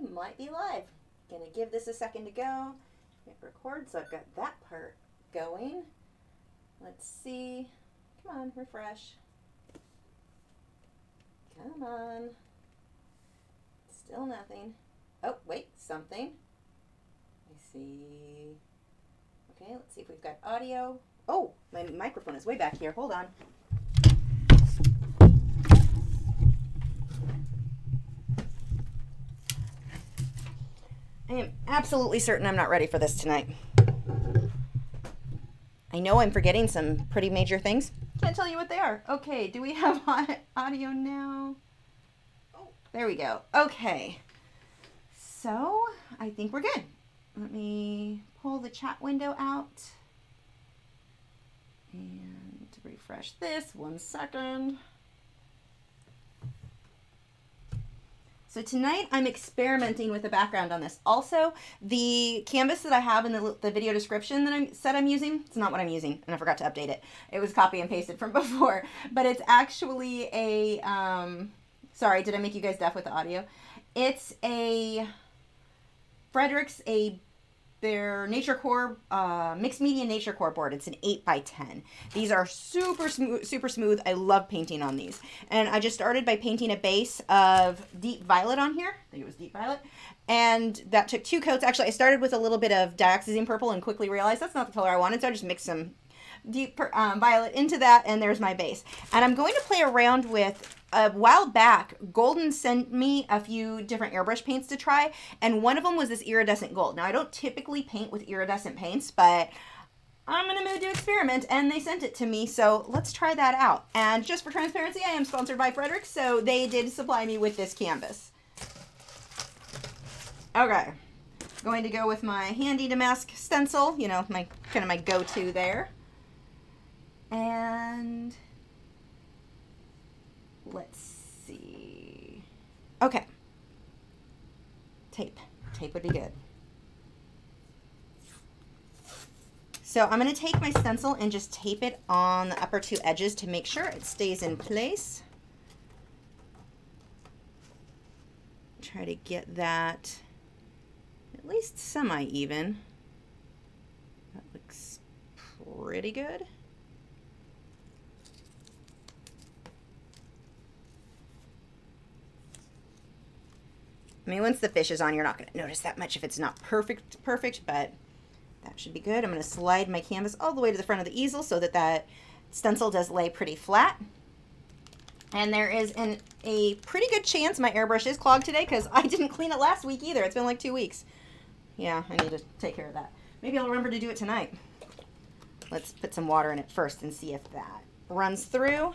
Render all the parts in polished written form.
might be live. Gonna give this a second to go. Hit record, so I've got that part going. Let's see. Come on, refresh. Come on. Still nothing. Oh, wait, something. I see. Okay, let's see if we've got audio. Oh, my microphone is way back here. Hold on. I am absolutely certain I'm not ready for this tonight. I know I'm forgetting some pretty major things. Can't tell you what they are. Okay, do we have audio now? Oh, there we go. Okay. So, I think we're good. Let me pull the chat window out. And refresh this. 1 second. So tonight I'm experimenting with the background on this. Also, the canvas that I have in the video description that I said I'm using, it's not what I'm using, and I forgot to update it. It was copy and pasted from before, but it's actually a, sorry, did I make you guys deaf with the audio? It's a Fredrix, their Nature Core, mixed media Nature Core board. It's an 8x10. These are super smooth. I love painting on these. And I just started by painting a base of deep violet on here. I think it was deep violet. And that took 2 coats. Actually, I started with a little bit of dioxazine purple and quickly realized that's not the color I wanted. So I just mixed some deep violet into that, and there's my base. And I'm going to play around with, a while back, Golden sent me a few different airbrush paints to try, and one of them was this iridescent gold. Now, I don't typically paint with iridescent paints, but I'm in a mood to experiment, and they sent it to me, so let's try that out. And just for transparency, I am sponsored by Fredrix, so they did supply me with this canvas. Okay, going to go with my handy damask stencil, you know, my kind of my go-to there. And let's see. Okay. Tape. Tape would be good. So I'm going to take my stencil and just tape it on the upper 2 edges to make sure it stays in place. Try to get that at least semi-even. That looks pretty good. I mean, once the fish is on, you're not going to notice that much if it's not perfect, but that should be good. I'm going to slide my canvas all the way to the front of the easel so that that stencil does lay pretty flat. And there is a pretty good chance my airbrush is clogged today because I didn't clean it last week either. It's been like 2 weeks. Yeah, I need to take care of that. Maybe I'll remember to do it tonight. Let's put some water in it first and see if that runs through.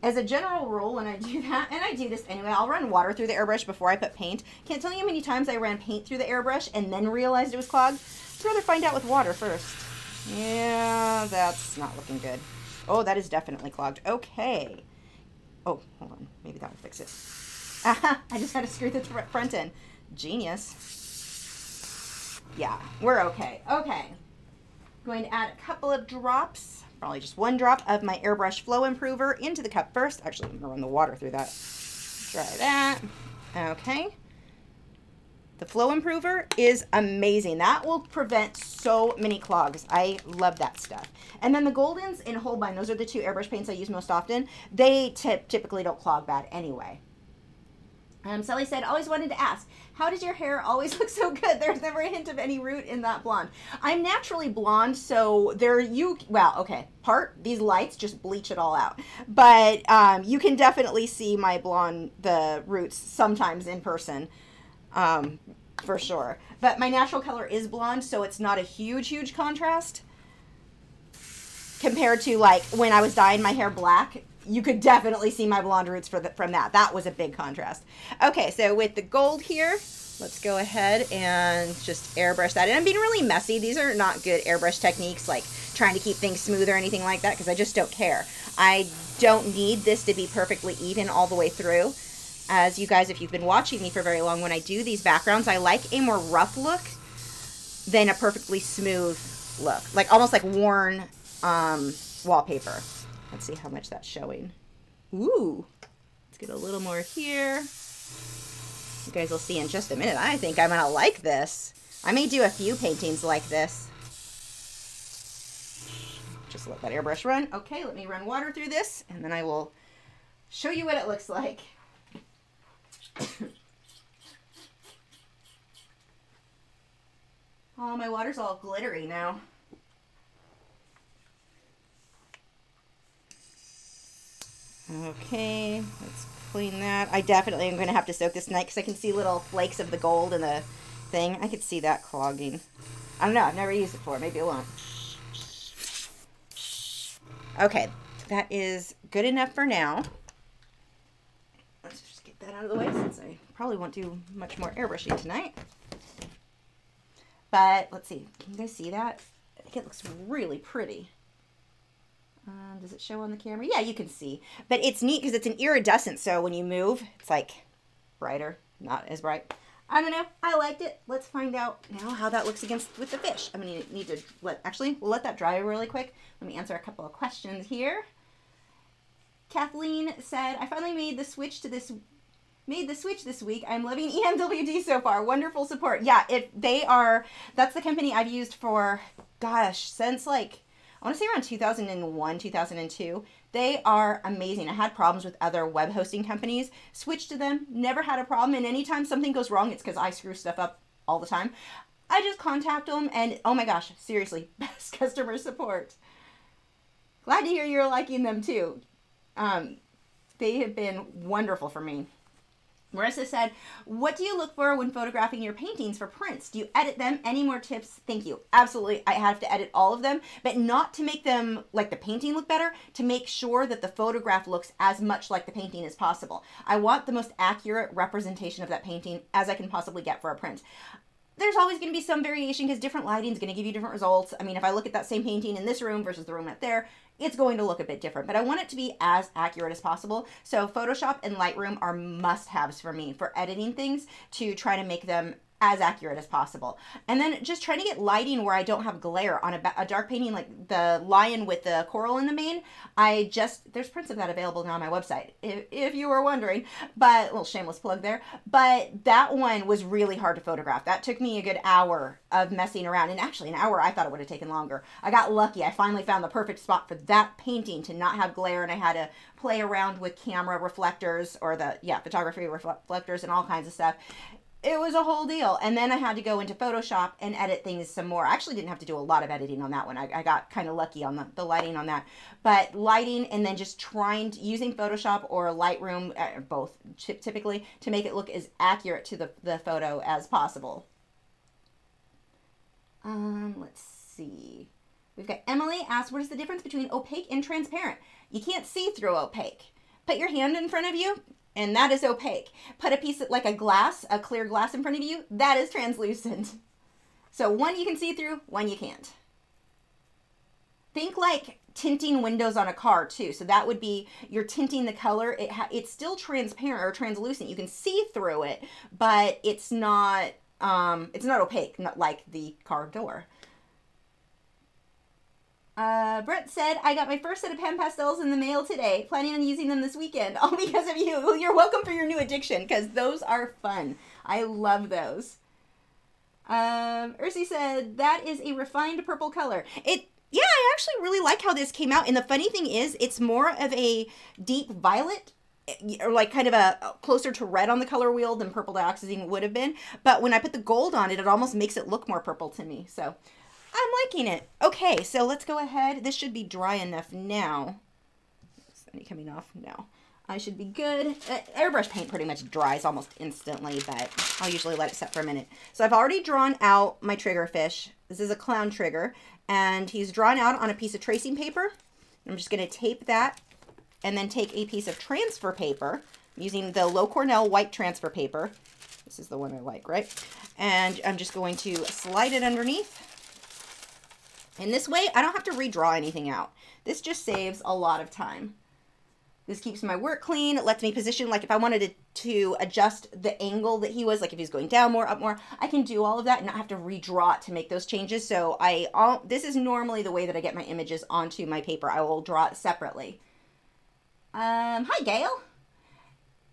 As a general rule, when I do that, and I do this anyway, I'll run water through the airbrush before I put paint. Can't tell you how many times I ran paint through the airbrush and then realized it was clogged. I'd rather find out with water first. Yeah, that's not looking good. Oh, that is definitely clogged. Okay. Oh, hold on. Maybe that will fix it. Aha, I just had to screw the front in. Genius. Yeah, we're okay. Okay. Going to add a couple of drops. Probably just 1 drop of my airbrush flow improver into the cup first. Actually, I'm going to run the water through that. Try that. Okay. The flow improver is amazing. That will prevent so many clogs. I love that stuff. And then the Goldens in Holbein, those are the 2 airbrush paints I use most often. They typically don't clog bad anyway. Sally said, always wanted to ask, how does your hair always look so good? There's never a hint of any root in that blonde. I'm naturally blonde, so well, okay, these lights just bleach it all out. But you can definitely see my the roots sometimes in person, for sure. But my natural color is blonde, so it's not a huge contrast. Compared to like when I was dyeing my hair black, you could definitely see my blonde roots from that. That was a big contrast. Okay, so with the gold here, let's go ahead and just airbrush that. And I'm being really messy. These are not good airbrush techniques, like trying to keep things smooth or anything like that, because I just don't care. I don't need this to be perfectly even all the way through. As you guys, if you've been watching me for very long, when I do these backgrounds, I like a more rough look than a perfectly smooth look. Like almost like worn wallpaper. Let's see how much that's showing. Ooh, let's get a little more here. You guys will see in just a minute. I think I'm gonna like this. I may do a few paintings like this. Just let that airbrush run. Okay, let me run water through this, and then I will show you what it looks like. Oh, my water's all glittery now. Okay, let's clean that. I definitely am going to have to soak this tonight because I can see little flakes of the gold in the thing. I could see that clogging. I don't know. I've never used it before. Maybe it won't. Okay, that is good enough for now. Let's just get that out of the way since I probably won't do much more airbrushing tonight. But let's see. Can you guys see that? I think it looks really pretty. Does it show on the camera? Yeah, you can see. But it's neat because it's an iridescent, so when you move, it's like brighter, not as bright. I don't know. I liked it. Let's find out now how that looks with the fish. I'm going to need to actually, we'll let that dry really quick. Let me answer a couple of questions here. Kathleen said, I finally made the switch this week. I'm loving EMWD so far. Wonderful support. Yeah, that's the company I've used for, gosh, since like, I want to say around 2001, 2002. They are amazing. I had problems with other web hosting companies. Switched to them, never had a problem. And anytime something goes wrong, it's because I screw stuff up all the time. I just contact them and, oh my gosh, seriously, best customer support. Glad to hear you're liking them too. They have been wonderful for me. Marissa said, what do you look for when photographing your paintings for prints? Do you edit them? Any more tips? Thank you. Absolutely. I have to edit all of them, but not to make them like the painting look better, to make sure that the photograph looks as much like the painting as possible. I want the most accurate representation of that painting as I can possibly get for a print. There's always going to be some variation because different lighting is going to give you different results. I mean, if I look at that same painting in this room versus the room out there, it's going to look a bit different, but I want it to be as accurate as possible. So Photoshop and Lightroom are must-haves for me for editing things to try to make them as accurate as possible. And then just trying to get lighting where I don't have glare on a dark painting like the lion with the coral in the mane. There's prints of that available now on my website, if you were wondering, but a little shameless plug there. But that one was really hard to photograph. That took me a good hour of messing around, and actually an hour I thought it would have taken longer. I got lucky. I finally found the perfect spot for that painting to not have glare, and I had to play around with camera reflectors or photography reflectors and all kinds of stuff. It was a whole deal. And then I had to go into Photoshop and edit things some more. I actually didn't have to do a lot of editing on that one. I got kind of lucky on the lighting on that. But lighting and then just using Photoshop or Lightroom, both typically, to make it look as accurate to the photo as possible. Let's see. We've got Emily asked, what is the difference between opaque and transparent? You can't see through opaque. Put your hand in front of you, and that is opaque. Put a piece of, like a clear glass in front of you, that is translucent. So one you can see through, one you can't. Think like tinting windows on a car too. So that would be, you're tinting the color. It's still transparent or translucent. You can see through it, but it's not opaque, not like the car door. Brett said, I got my first set of pen pastels in the mail today. Planning on using them this weekend. All because of you. Well, you're welcome for your new addiction, because those are fun. I love those. Ursi said, that is a refined purple color. Yeah, I actually really like how this came out. And the funny thing is, it's more of a deep violet, or like kind of a closer to red on the color wheel than purple dioxazine would have been. But when I put the gold on it, it almost makes it look more purple to me. So I'm liking it. Okay, so let's go ahead. This should be dry enough now. Is any coming off? No. I should be good. Airbrush paint pretty much dries almost instantly, but I'll usually let it set for a minute. So I've already drawn out my triggerfish. This is a clown trigger, and he's drawn out on a piece of tracing paper. I'm just going to tape that and then take a piece of transfer paper using the Low Cornell white transfer paper. This is the one I like, right? And I'm just going to slide it underneath. And this way, I don't have to redraw anything out. This just saves a lot of time. This keeps my work clean. It lets me position, like if I wanted to adjust the angle that he was, like if he's going down more, up more, I can do all of that and not have to redraw it to make those changes. So this is normally the way that I get my images onto my paper. I will draw it separately. Hi, Gail.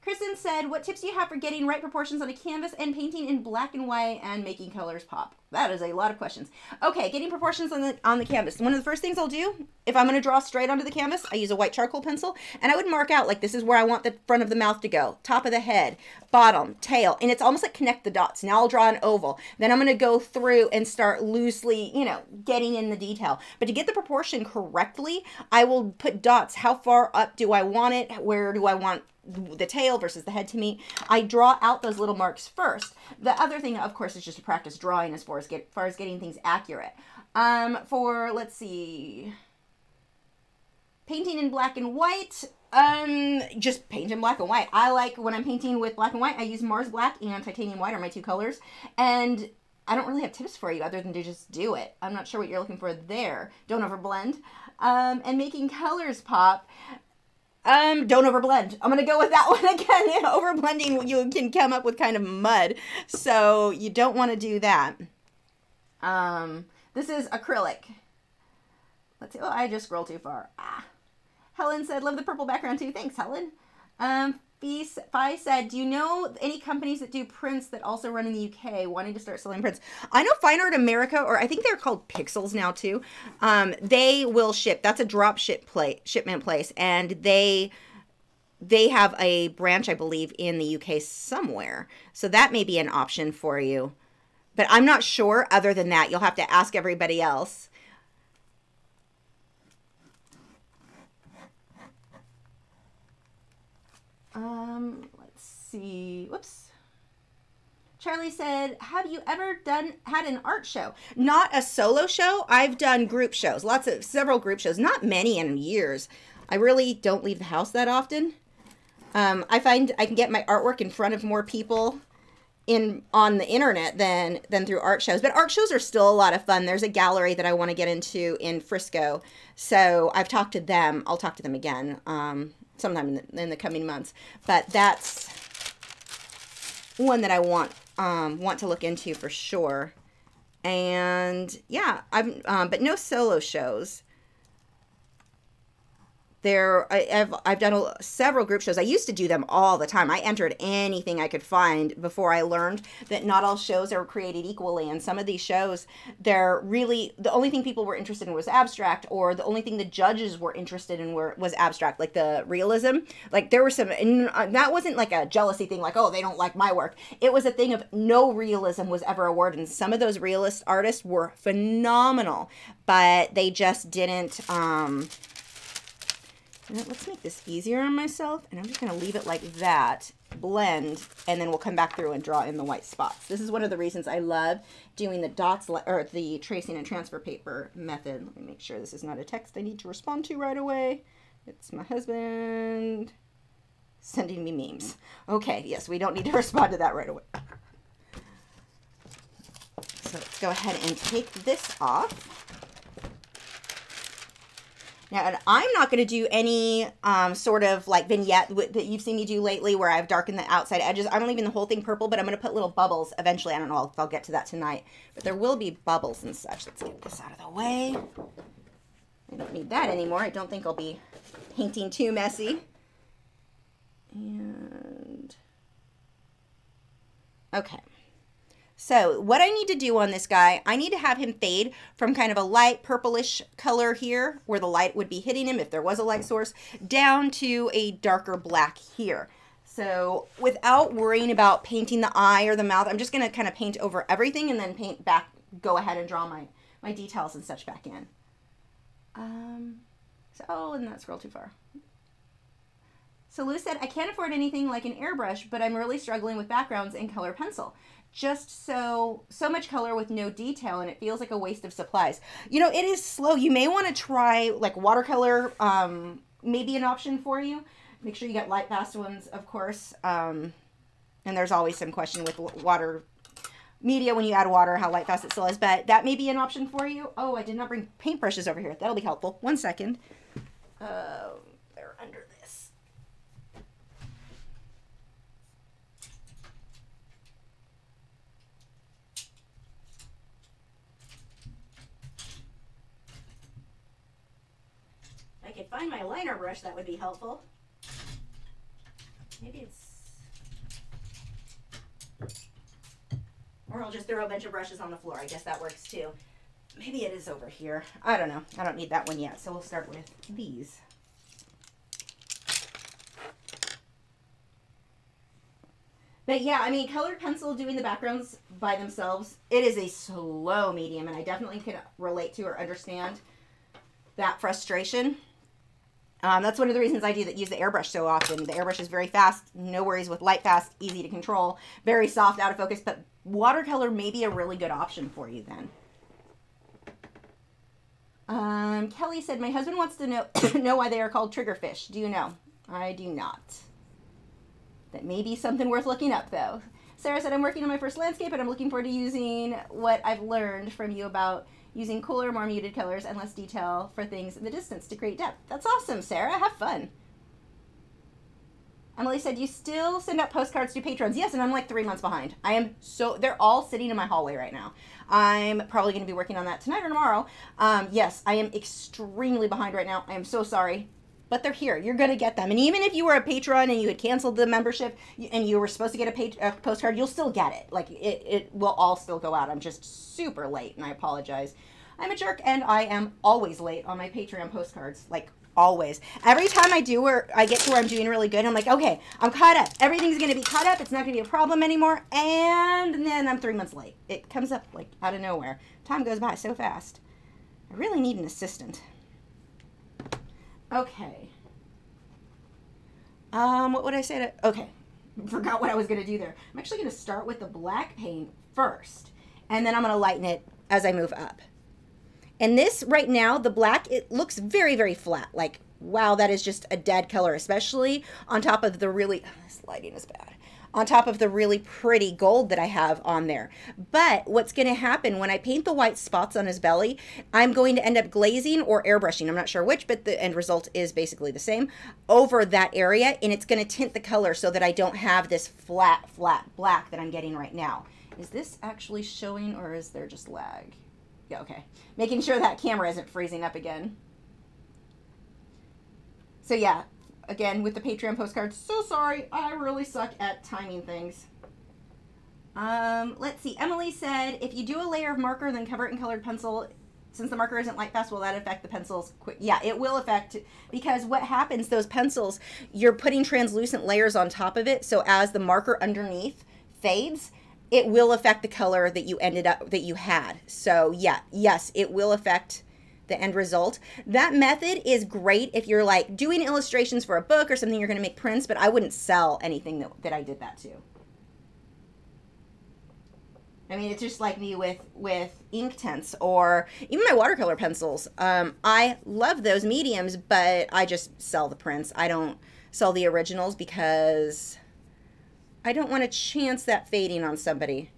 Kristen said, what tips do you have for getting right proportions on a canvas and painting in black and white and making colors pop? That is a lot of questions. Okay, getting proportions on the canvas. One of the first things I'll do, if I'm going to draw straight onto the canvas, I use a white charcoal pencil, and I would mark out, like, this is where I want the front of the mouth to go, top of the head, bottom, tail, and it's almost like connect the dots. Now I'll draw an oval. Then I'm going to go through and start loosely, you know, getting in the detail. But to get the proportion correctly, I will put dots. How far up do I want it? Where do I want the tail versus the head to meet? I draw out those little marks first. The other thing, of course, is just to practice drawing as far as getting things accurate. Let's see, painting in black and white, just paint in black and white. I like, when I'm painting with black and white, I use Mars Black and Titanium White are my two colors, and I don't really have tips for you other than to just do it. I'm not sure what you're looking for there. Don't overblend. And making colors pop, don't overblend. I'm going to go with that one again. Overblending, you can come up with kind of mud. So you don't want to do that. This is acrylic. Let's see. Oh, I just scrolled too far. Helen said, love the purple background too. Thanks, Helen. Fi said, do you know any companies that do prints that also run in the UK wanting to start selling prints? I know Fine Art America, or I think they're called Pixels now too. They will ship. That's a drop shipment place, and they have a branch, I believe, in the UK somewhere. So that may be an option for you. But I'm not sure. Other than that, you'll have to ask everybody else. Let's see. Whoops. Charlie said, have you ever had an art show? Not a solo show. I've done group shows, several group shows, not many in years. I really don't leave the house that often. I find I can get my artwork in front of more people on the internet than through art shows. But art shows are still a lot of fun. There's a gallery that I want to get into in Frisco. So I've talked to them. I'll talk to them again sometime in the coming months. But that's one that I want to look into for sure. And yeah, but no solo shows. I've done several group shows. I used to do them all the time. I entered anything I could find before I learned that not all shows are created equally. And some of these shows, the only thing people were interested in was abstract, or the only thing the judges were interested in was abstract, like the realism. Like there were some, and that wasn't like a jealousy thing, like, oh, they don't like my work. It was a thing of no realism was ever awarded. And some of those realist artists were phenomenal, but they just didn't, let's make this easier on myself, and I'm just going to leave it like that, blend, and then we'll come back through and draw in the white spots. This is one of the reasons I love doing the dots, or the tracing and transfer paper method. Let me make sure this is not a text I need to respond to right away. It's my husband sending me memes. Okay, yes, we don't need to respond to that right away. So let's go ahead and take this off. Now, and I'm not going to do any sort of like vignette that you've seen me do lately where I've darkened the outside edges. I'm leaving the whole thing purple, but I'm going to put little bubbles eventually. I don't know if I'll get to that tonight, but there will be bubbles and such. Let's get this out of the way. I don't need that anymore. I don't think I'll be painting too messy. And okay. So what I need to do on this guy, I need to have him fade from kind of a light purplish color here, where the light would be hitting him if there was a light source, down to a darker black here. So without worrying about painting the eye or the mouth, I'm just going to kind of paint over everything and then paint back, go ahead and draw my details and such back in. Oh, and not scroll too far. So Lou said, I can't afford anything like an airbrush, but I'm really struggling with backgrounds and color pencil. Just so much color with no detail, and it feels like a waste of supplies. You know, it is slow. You may want to try like watercolor, maybe an option for you. Make sure you get light fast ones, of course. And there's always some question with water media when you add water, how light fast it still is, but that may be an option for you. Oh, I did not bring paintbrushes over here. That'll be helpful. 1 second. They're under this. If I could find my liner brush, that would be helpful. Maybe it's Or I'll just throw a bunch of brushes on the floor. I guess that works too. Maybe it is over here. I don't know. I don't need that one yet. So we'll start with these. But yeah, I mean, colored pencil doing the backgrounds by themselves, it is a slow medium, and I definitely can relate to or understand that frustration. That's one of the reasons I use the airbrush so often. The airbrush is very fast, no worries with light fast, easy to control, very soft, out of focus, but watercolor may be a really good option for you then. Kelly said, my husband wants to know why they are called triggerfish. Do you know? I do not. That may be something worth looking up, though. Sarah said, I'm working on my first landscape, and I'm looking forward to using what I've learned from you about using cooler, more muted colors and less detail for things in the distance to create depth. That's awesome, Sarah. Have fun. Emily said, you still send out postcards to patrons? Yes, and I'm like 3 months behind. I am they're all sitting in my hallway right now. I'm probably going to be working on that tonight or tomorrow. Yes, I am extremely behind right now. I am so sorry. But they're here. You're going to get them. And even if you were a patron and you had canceled the membership and you were supposed to get a postcard, you'll still get it. Like, it will all still go out. I'm just super late, and I apologize. I'm a jerk, and I am always late on my Patreon postcards. Like, always. Every time I do where I get to where I'm doing really good, I'm like, okay, I'm caught up. Everything's going to be caught up. It's not going to be a problem anymore. And then I'm 3 months late. It comes up, like, out of nowhere. Time goes by so fast. I really need an assistant. Okay. What would I say to, okay. Forgot what I was going to do there. I'm actually going to start with the black paint first, and then I'm going to lighten it as I move up. And this right now, the black, it looks very, very flat. Like, wow, that is just a dead color, especially on top of the really, this lighting is bad, on top of the really pretty gold that I have on there. But what's going to happen when I paint the white spots on his belly, I'm going to end up glazing or airbrushing, I'm not sure which, but the end result is basically the same, over that area, and it's going to tint the color so that I don't have this flat black that I'm getting right now. Is this actually showing, or is there just lag? Yeah, okay. Making sure that camera isn't freezing up again. So yeah, again, with the Patreon postcards, so sorry, I really suck at timing things. Let's see, Emily said, if you do a layer of marker, then cover it in colored pencil, since the marker isn't light fast, will that affect the pencils quick? Yeah, it will affect, because what happens, those pencils, you're putting translucent layers on top of it, so as the marker underneath fades, it will affect the color that you had. So yeah, yes, it will affect the end result. That method is great if you're like doing illustrations for a book or something, you're going to make prints, but I wouldn't sell anything that I did that to. I mean, it's just like me with Inktense or even my watercolor pencils. I love those mediums, but I just sell the prints. I don't sell the originals because I don't want to chance that fading on somebody.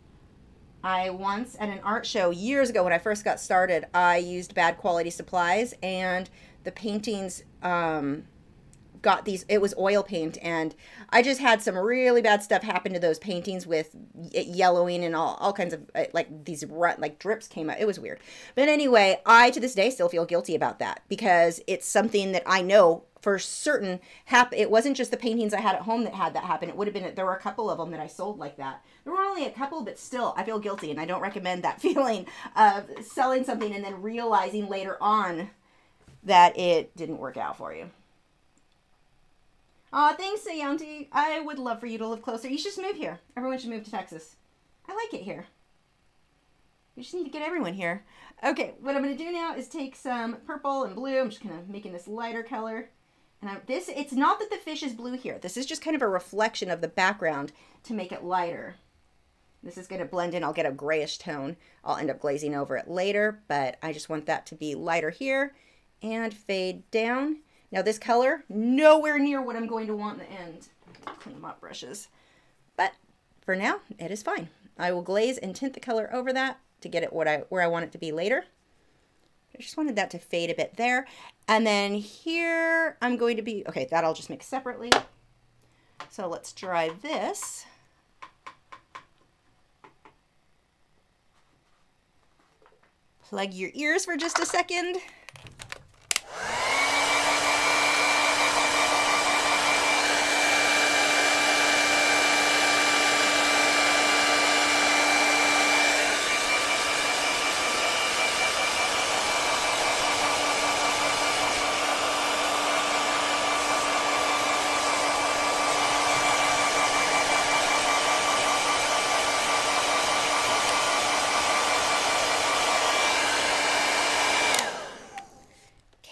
I once, at an art show years ago when I first got started, I used bad quality supplies, and the paintings got these, it was oil paint, and I just had some really bad stuff happen to those paintings with it yellowing and all kinds of, like these like drips came out. It was weird. But anyway, I to this day still feel guilty about that because it's something that I know for certain it wasn't just the paintings I had at home that had that happen. It would have been, there were a couple of them that I sold like that. There were only a couple, but still I feel guilty, and I don't recommend that feeling of selling something and then realizing later on that it didn't work out for you. Aw, thanks, Sayanti. I would love for you to live closer. You should just move here. Everyone should move to Texas. I like it here. We just need to get everyone here. Okay, what I'm going to do now is take some purple and blue. I'm just kind of making this lighter color. And it's not that the fish is blue here. This is just kind of a reflection of the background to make it lighter. This is going to blend in. I'll get a grayish tone. I'll end up glazing over it later, but I just want that to be lighter here and fade down. Now this color, nowhere near what I'm going to want in the end. Clean up brushes. But for now, it is fine. I will glaze and tint the color over that to get it where I want it to be later. I just wanted that to fade a bit there. And then here I'm going to be, okay, that I'll just mix separately. So let's dry this. Plug your ears for just a second.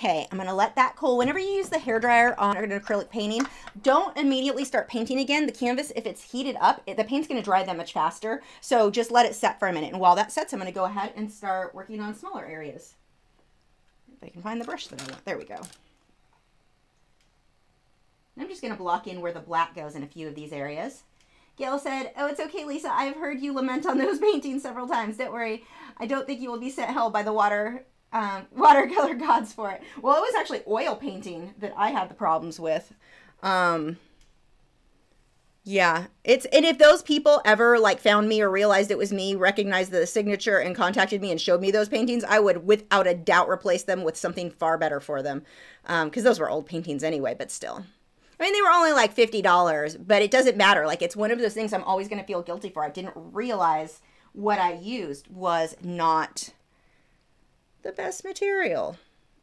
Okay, I'm gonna let that cool. Whenever you use the hairdryer on an acrylic painting, don't immediately start painting again. The canvas, if it's heated up, the paint's gonna dry that much faster. So just let it set for a minute. And while that sets, I'm gonna go ahead and start working on smaller areas. If I can find the brush that I want. There we go. I'm just gonna block in where the black goes in a few of these areas. Gail said, oh, it's okay, Lisa. I've heard you lament on those paintings several times. Don't worry. I don't think you will be sent hell by the watercolor gods for it. Well, it was actually oil painting that I had the problems with. Yeah, and if those people ever like found me or realized it was me, recognized the signature and contacted me and showed me those paintings, I would without a doubt replace them with something far better for them. Because those were old paintings anyway, but still. I mean, they were only like $50, but it doesn't matter. Like, it's one of those things I'm always going to feel guilty for. I didn't realize what I used was not the best material.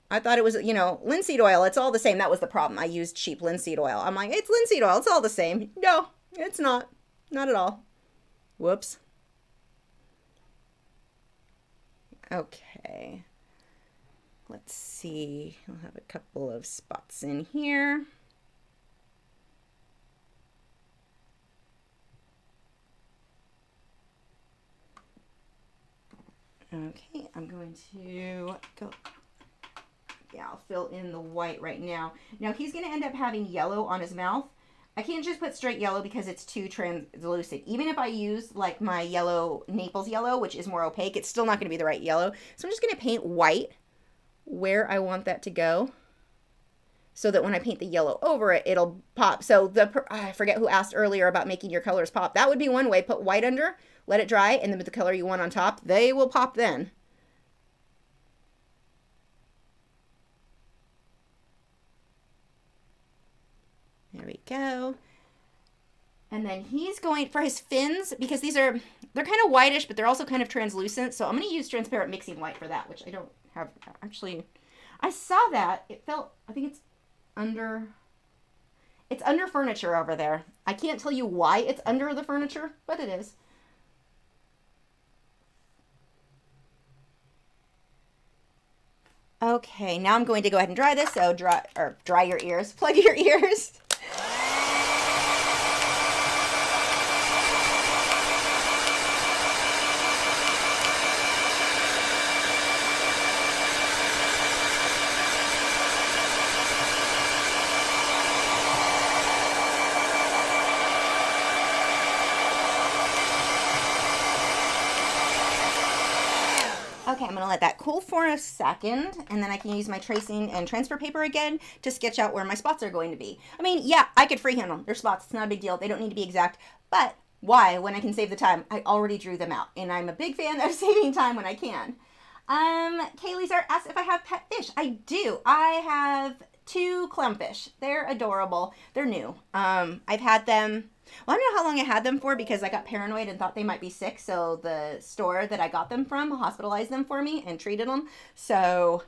I thought it was, you know, linseed oil. It's all the same. That was the problem. I used cheap linseed oil. I'm like, it's linseed oil. It's all the same. No, it's not. Not at all. Whoops. Okay. Let's see. I'll have a couple of spots in here. Okay, I'm going to go, yeah, I'll fill in the white right now. Now he's going to end up having yellow on his mouth. I can't just put straight yellow because it's too translucent. Even if I use like my yellow, Naples yellow, which is more opaque, it's still not going to be the right yellow. So I'm just going to paint white where I want that to go, so that when I paint the yellow over it, it'll pop. So I forget who asked earlier about making your colors pop. That would be one way. Put white under, let it dry, and then with the color you want on top, they will pop then. There we go. And then he's going for his fins, because they're kind of whitish, but they're also kind of translucent. So I'm going to use transparent mixing white for that, which I don't have. Actually, I saw that. It felt, I think it's under furniture over there. I can't tell you why it's under the furniture, but it is. Okay, now I'm going to go ahead and dry this. So dry your ears, plug your ears. Okay, I'm going to let that cool for a second, and then I can use my tracing and transfer paper again to sketch out where my spots are going to be. I mean, yeah, I could freehand them. They're spots. It's not a big deal. They don't need to be exact. But why, when I can save the time? I already drew them out, and I'm a big fan of saving time when I can. Kaylee's asked if I have pet fish. I do. I have 2 clownfish. They're adorable. They're new. I've had them... Well, I don't know how long I had them for because I got paranoid and thought they might be sick. So the store that I got them from hospitalized them for me and treated them. So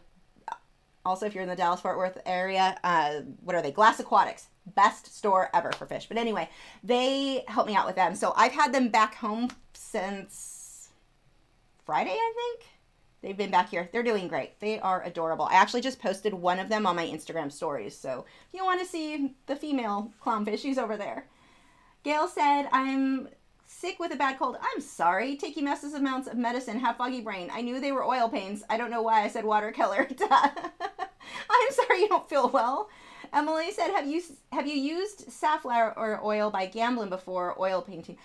also, if you're in the Dallas-Fort Worth area, what are they? Glass Aquatics. Best store ever for fish. But anyway, they helped me out with them. So I've had them back home since Friday, I think. They've been back here. They're doing great. They are adorable. I actually just posted one of them on my Instagram stories. So if you want to see the female clownfish, she's over there. Gail said, I'm sick with a bad cold. I'm sorry. Taking massive amounts of medicine. Have foggy brain. I knew they were oil paints. I don't know why I said watercolor. I'm sorry you don't feel well. Emily said, have you used safflower oil by Gamblin before oil painting?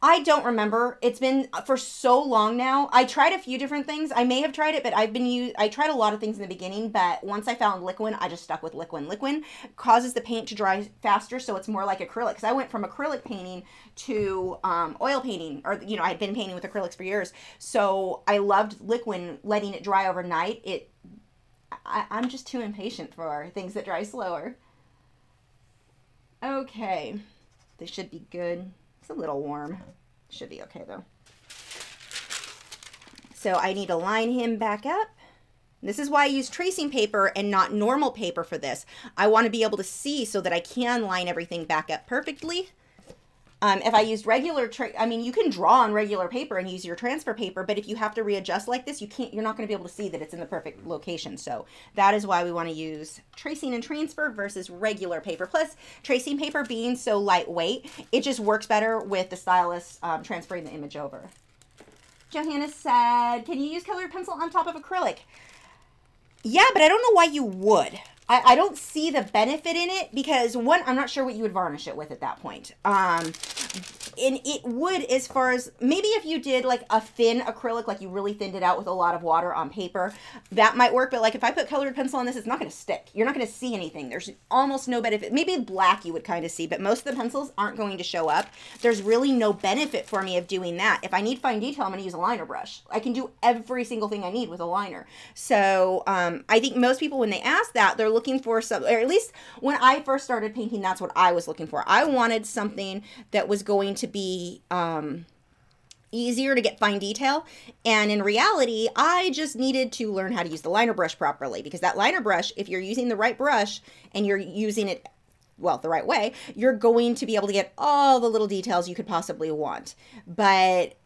I don't remember. It's been for so long now. I tried a few different things. I may have tried it, but I tried a lot of things in the beginning, but once I found Liquin, I just stuck with Liquin. Liquin causes the paint to dry faster, so it's more like acrylic. Because I went from acrylic painting to oil painting, or, you know, I had been painting with acrylics for years. So I loved Liquin, letting it dry overnight. I'm just too impatient for things that dry slower. Okay. They should be good. It's a little warm. Should be okay though. So I need to line him back up. This is why I use tracing paper and not normal paper for this. I want to be able to see so that I can line everything back up perfectly. If I used regular, I mean, you can draw on regular paper and use your transfer paper, but if you have to readjust like this, you're not going to be able to see that it's in the perfect location. So that is why we want to use tracing and transfer versus regular paper. Plus, tracing paper being so lightweight, it just works better with the stylus transferring the image over. Johanna said, can you use colored pencil on top of acrylic? Yeah, but I don't know why you would. I don't see the benefit in it because, one, I'm not sure what you would varnish it with at that point. And it would, as far as, maybe if you did like a thin acrylic, like you really thinned it out with a lot of water on paper, that might work. But like if I put colored pencil on this, it's not going to stick. You're not going to see anything. There's almost no benefit. Maybe black you would kind of see, but most of the pencils aren't going to show up. There's really no benefit for me of doing that. If I need fine detail, I'm going to use a liner brush. I can do every single thing I need with a liner. So I think most people, when they ask that, they're looking for some, or at least when I first started painting, that's what I was looking for. I wanted something that was going to be easier to get fine detail, and in reality I just needed to learn how to use the liner brush properly, because that liner brush, if you're using the right brush and you're using it well the right way, you're going to be able to get all the little details you could possibly want. But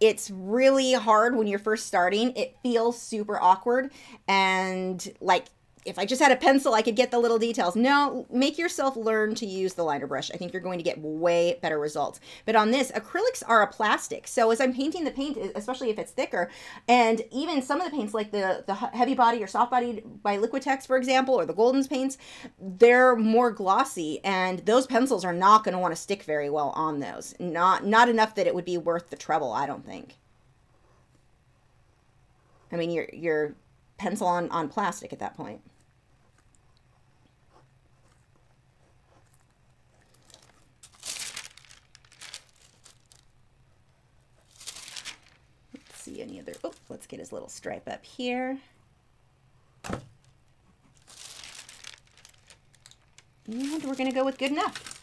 it's really hard when you're first starting. It feels super awkward, and like if I just had a pencil, I could get the little details. No, make yourself learn to use the liner brush. I think you're going to get way better results. But on this, acrylics are a plastic. So as I'm painting the paint, especially if it's thicker, and even some of the paints like the heavy body or soft body by Liquitex, for example, or the Golden's paints, they're more glossy, and those pencils are not going to want to stick very well on those. Not enough that it would be worth the trouble, I don't think. I mean, you're pencil on plastic at that point. See any other, oh, let's get his little stripe up here. And we're going to go with good enough.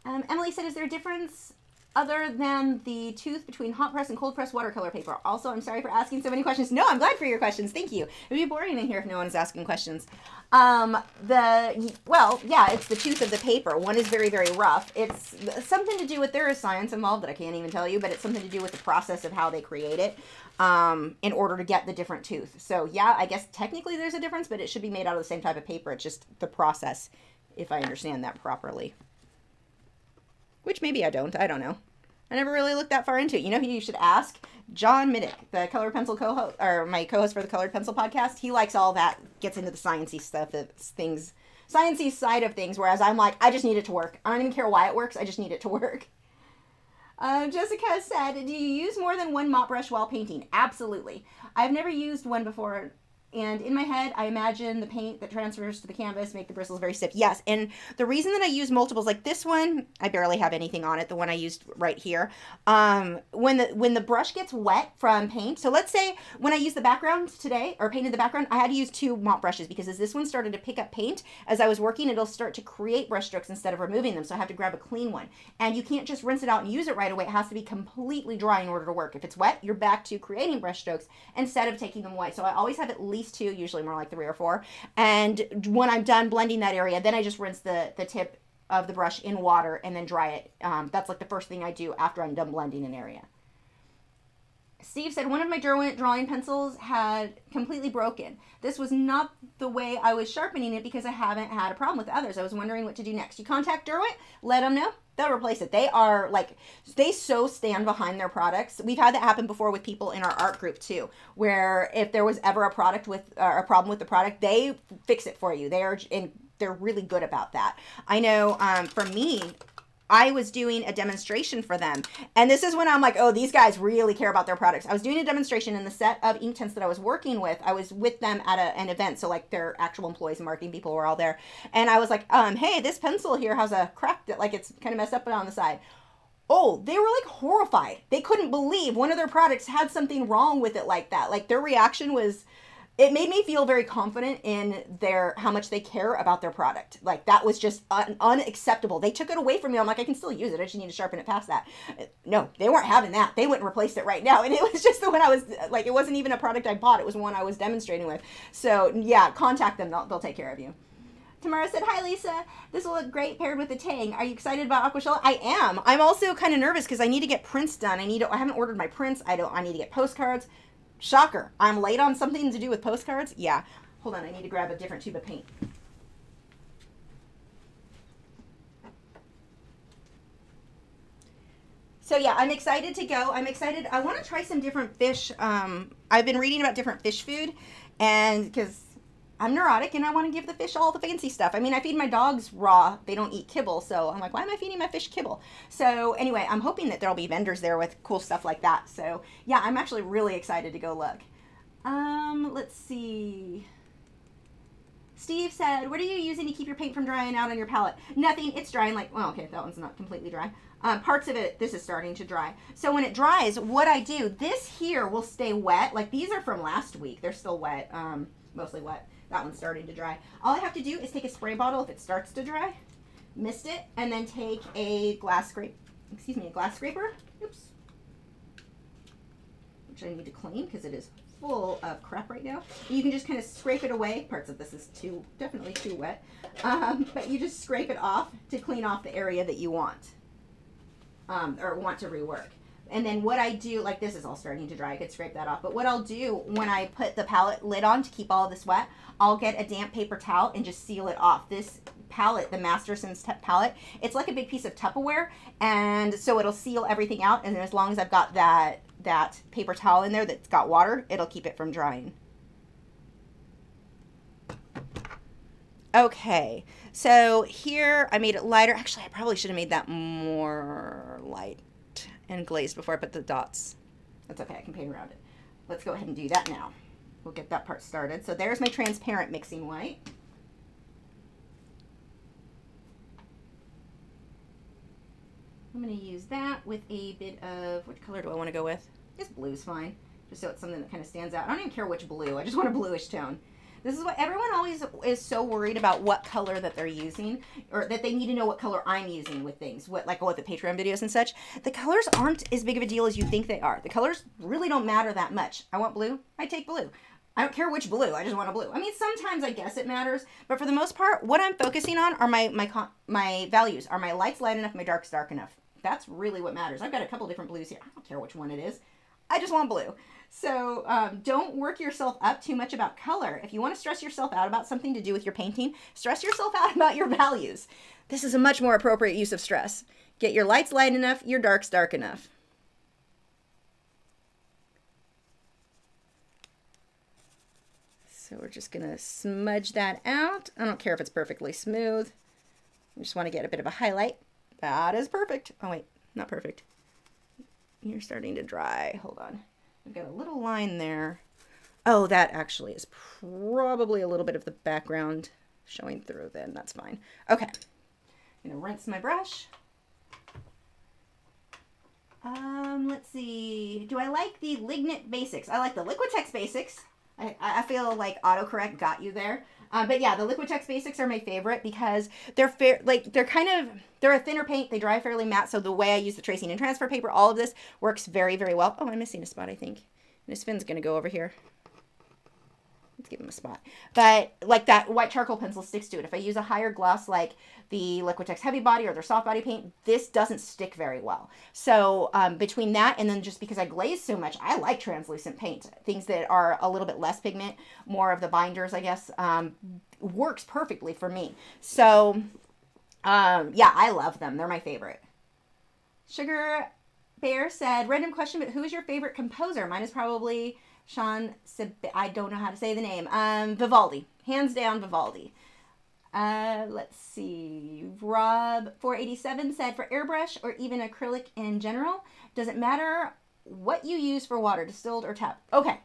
Emily said, is there a difference other than the tooth between hot press and cold press watercolor paper? Also, I'm sorry for asking so many questions. No, I'm glad for your questions. Thank you. It would be boring in here if no one is asking questions. Well, yeah, it's the tooth of the paper. One is very, very rough. It's something to do with, there is science involved that I can't even tell you, but it's something to do with the process of how they create it in order to get the different tooth. So yeah, I guess technically there's a difference, but it should be made out of the same type of paper. It's just the process, if I understand that properly. Which maybe I don't know. I never really looked that far into it. You know who you should ask? John Middick, the Colored Pencil co-host, or my co-host for the Colored Pencil podcast. He likes all that, gets into the sciencey stuff, sciencey side of things, whereas I'm like, I just need it to work. I don't even care why it works, I just need it to work. Jessica said, do you use more than one mop brush while painting? Absolutely. I've never used one before. And in my head, I imagine the paint that transfers to the canvas make the bristles very stiff. Yes, and the reason that I use multiples, like this one, I barely have anything on it, the one I used right here. When the brush gets wet from paint, so let's say when I used the background today, or painted the background, I had to use 2 mop brushes, because as this one started to pick up paint, as I was working, it'll start to create brush strokes instead of removing them, so I have to grab a clean one. And you can't just rinse it out and use it right away. It has to be completely dry in order to work. If it's wet, you're back to creating brush strokes instead of taking them away. So I always have at least 2, usually more like 3 or 4. And when I'm done blending that area, then I just rinse the tip of the brush in water and then dry it. That's like the first thing I do after I'm done blending an area. Steve said, one of my drawing pencils had completely broken. This was not the way I was sharpening it because I haven't had a problem with others. I was wondering what to do next. You contact Derwent, let them know. They'll replace it. They are like, they so stand behind their products. We've had that happen before with people in our art group too, where if there was ever a product with, or a problem with the product, they fix it for you. They're really good about that. I know for me, I was doing a demonstration for them. And this is when I'm like, oh, these guys really care about their products. I was doing a demonstration in the set of Inktense that I was working with. I was with them at an event. So like their actual employees and marketing people were all there. And I was like, hey, this pencil here has a crack that like it's kind of messed up on the side. Oh, they were like horrified. They couldn't believe one of their products had something wrong with it like that. Like their reaction was, it made me feel very confident in how much they care about their product. Like that was just unacceptable. They took it away from me. I'm like, I can still use it. I just need to sharpen it past that. No, they weren't having that. They went and replaced it right now. And it was just the one I was like, it wasn't even a product I bought. It was one I was demonstrating with. So yeah, contact them. They'll take care of you. Tamara said, hi, Lisa. This will look great paired with the tang. Are you excited about Aquashella? I am. I'm also kind of nervous because I need to get prints done. I haven't ordered my prints. I need to get postcards. Shocker. I'm late on something to do with postcards. Yeah. Hold on. I need to grab a different tube of paint. So yeah, I'm excited to go. I'm excited. I want to try some different fish. I've been reading about different fish food, and because I'm neurotic and I want to give the fish all the fancy stuff. I mean, I feed my dogs raw. They don't eat kibble. So I'm like, why am I feeding my fish kibble? So anyway, I'm hoping that there'll be vendors there with cool stuff like that. So yeah, I'm actually really excited to go look. Let's see. Steve said, what are you using to keep your paint from drying out on your palette? Nothing. It's drying like, well, okay, that one's not completely dry. Parts of it, this is starting to dry. So when it dries, what I do, this here will stay wet. Like these are from last week. They're still wet, mostly wet. That one's starting to dry. All I have to do is take a spray bottle if it starts to dry, mist it, and then take a glass scraper, oops, which I need to clean because it is full of crap right now. You can just kind of scrape it away. Parts of this is definitely too wet, but you just scrape it off to clean off the area that you want. Or want to rework. And then what I do, like this is all starting to dry, I could scrape that off, but what I'll do when I put the palette lid on to keep all of this wet, I'll get a damp paper towel and just seal it off. This palette, the Masterson's palette, it's like a big piece of Tupperware, and so it'll seal everything out, and as long as I've got that paper towel in there that's got water, it'll keep it from drying. Okay, so here I made it lighter. Actually, I probably should have made that more light and glazed before I put the dots. That's okay, I can paint around it. Let's go ahead and do that now. We'll get that part started. So there's my transparent mixing white. I'm going to use that with a bit of, which color do I want to go with? This blue's fine, just so it's something that kind of stands out. I don't even care which blue, I just want a bluish tone. This is what everyone always is so worried about, what color that they're using, or that they need to know what color I'm using with things, like with the Patreon videos and such. The colors aren't as big of a deal as you think they are. The colors really don't matter that much. I want blue, I take blue. I don't care which blue, I just want a blue. I mean, sometimes I guess it matters, but for the most part, what I'm focusing on are my values. Are my lights light enough, my darks dark enough? That's really what matters. I've got a couple different blues here. I don't care which one it is. I just want blue. So don't work yourself up too much about color. If you want to stress yourself out about something to do with your painting, stress yourself out about your values. This is a much more appropriate use of stress. Get your lights light enough, your darks dark enough. So we're just going to smudge that out. I don't care if it's perfectly smooth. I just want to get a bit of a highlight. That is perfect. Oh, wait, not perfect. You're starting to dry. Hold on. I've got a little line there. Oh, that actually is probably a little bit of the background showing through then. That's fine. Okay. I'm going to rinse my brush. Let's see. Do I like the Lignit Basics? I like the Liquitex Basics. I feel like autocorrect got you there. But yeah, the Liquitex Basics are my favorite because they're they're a thinner paint. They dry fairly matte. So the way I use the tracing and transfer paper, all of this works very, very well. Oh, I'm missing a spot, I think. And this fin's going to go over here. Let's give him a spot. But like that white charcoal pencil sticks to it. If I use a higher gloss like the Liquitex Heavy Body or their soft body paint, this doesn't stick very well. So between that and then just because I glaze so much, I like translucent paint. Things that are a little bit less pigment, more of the binders, I guess, works perfectly for me. So yeah, I love them. They're my favorite. Sugar Bear said, random question, but who is your favorite composer? Mine is probably I don't know how to say the name. Vivaldi. Hands down, Vivaldi. Let's see. Rob 487 said, for airbrush or even acrylic in general, does it matter what you use for water, distilled or tap? Okay.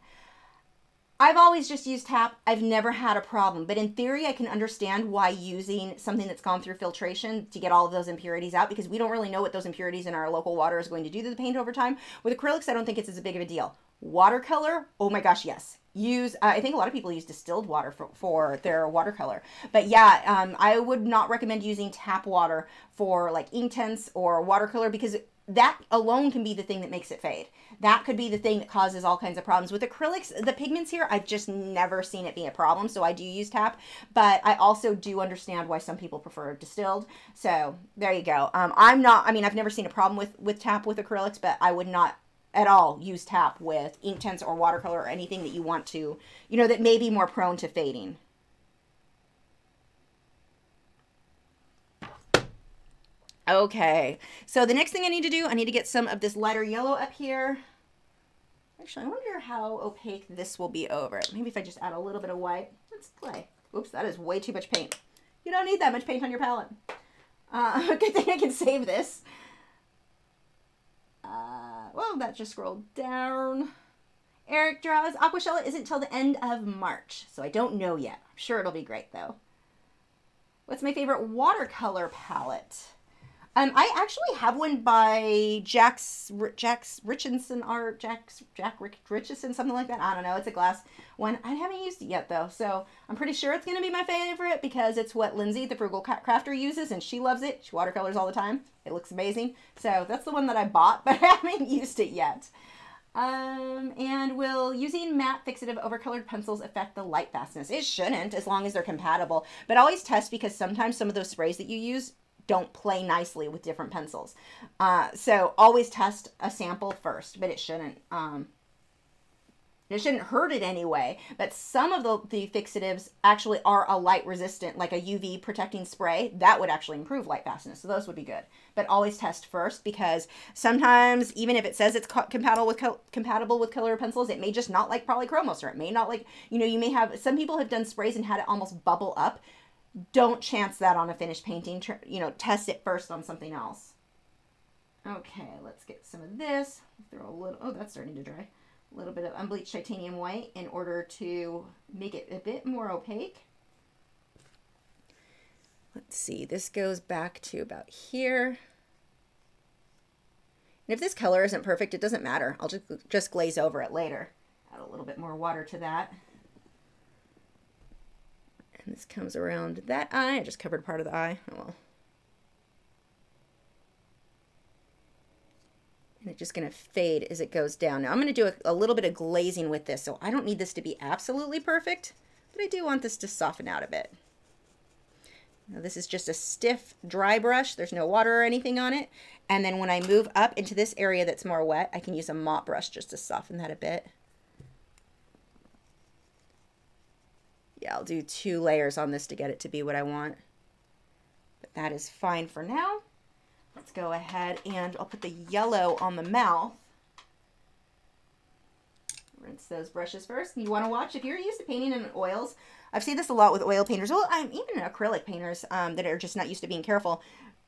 I've always just used tap. I've never had a problem. But in theory, I can understand why using something that's gone through filtration to get all of those impurities out, because we don't really know what those impurities in our local water is going to do to the paint over time. With acrylics, I don't think it's as big of a deal. Watercolor, oh my gosh, yes. I think a lot of people use distilled water for their watercolor. But yeah, I would not recommend using tap water for like Inktense or watercolor because that alone can be the thing that makes it fade. That could be the thing that causes all kinds of problems. With acrylics, the pigments here, I've just never seen it be a problem, so I do use tap, but I also do understand why some people prefer distilled, so there you go. I've never seen a problem with tap with acrylics, but I would not at all use tap with Inktense or watercolor or anything that you want to, that may be more prone to fading. Okay, so the next thing I need to do, I need to get some of this lighter yellow up here. Actually, I wonder how opaque this will be over it. Maybe if I just add a little bit of white. Let's play. Oops, that is way too much paint. You don't need that much paint on your palette. Good thing I can save this. Well, that just scrolled down. Eric draws, Aquashella isn't till the end of March, so I don't know yet. I'm sure it'll be great, though. What's my favorite watercolor palette? I actually have one by Jack Richardson art, Jack Richardson, something like that. I don't know. It's a glass one. I haven't used it yet, though, so I'm pretty sure it's going to be my favorite because it's what Lindsay, the Frugal Crafter, uses, and she loves it. She watercolors all the time. It looks amazing. So that's the one that I bought, but I haven't used it yet. And will using matte fixative overcolored pencils affect the light fastness? It shouldn't, as long as they're compatible. But always test, because sometimes some of those sprays that you use don't play nicely with different pencils. So always test a sample first, but it shouldn't hurt it anyway. But some of the fixatives actually are a light resistant, like a UV protecting spray. That would actually improve light fastness. So those would be good. But always test first, because sometimes, even if it says it's compatible with color pencils, it may just not like polychromos, or it may not like, you may have, some people have done sprays and had it almost bubble up. Don't chance that on a finished painting. Test it first on something else. Okay, let's get some of this. Throw a little, oh, that's starting to dry. A little bit of unbleached titanium white in order to make it a bit more opaque. Let's see, this goes back to about here. And if this color isn't perfect, it doesn't matter. I'll just glaze over it later. Add a little bit more water to that. And this comes around that eye. I just covered part of the eye. Oh well. And it's just going to fade as it goes down. Now I'm going to do a little bit of glazing with this, so I don't need this to be absolutely perfect, but I do want this to soften out a bit. Now this is just a stiff, dry brush. There's no water or anything on it. And then when I move up into this area that's more wet, I can use a mop brush just to soften that a bit. Yeah, I'll do 2 layers on this to get it to be what I want. But that is fine for now. Let's go ahead and I'll put the yellow on the mouth. Rinse those brushes first. You want to watch, if you're used to painting in oils, I've seen this a lot with oil painters, well, even acrylic painters that are just not used to being careful.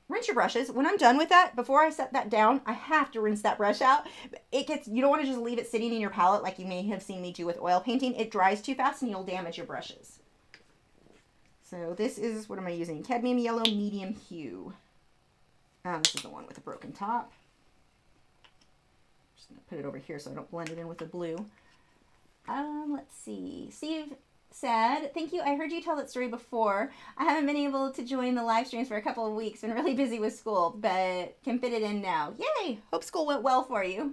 Rinse your brushes. When I'm done with that, before I set that down, I have to rinse that brush out. You don't want to just leave it sitting in your palette like you may have seen me do with oil painting. It dries too fast and you'll damage your brushes. So this is, what am I using? Cadmium yellow medium hue. This is the one with the broken top. Just going to put it over here so I don't blend it in with the blue. Let's see. Steve said, thank you. I heard you tell that story before. I haven't been able to join the live streams for a couple of weeks. Been really busy with school, but can fit it in now. Yay! Hope school went well for you.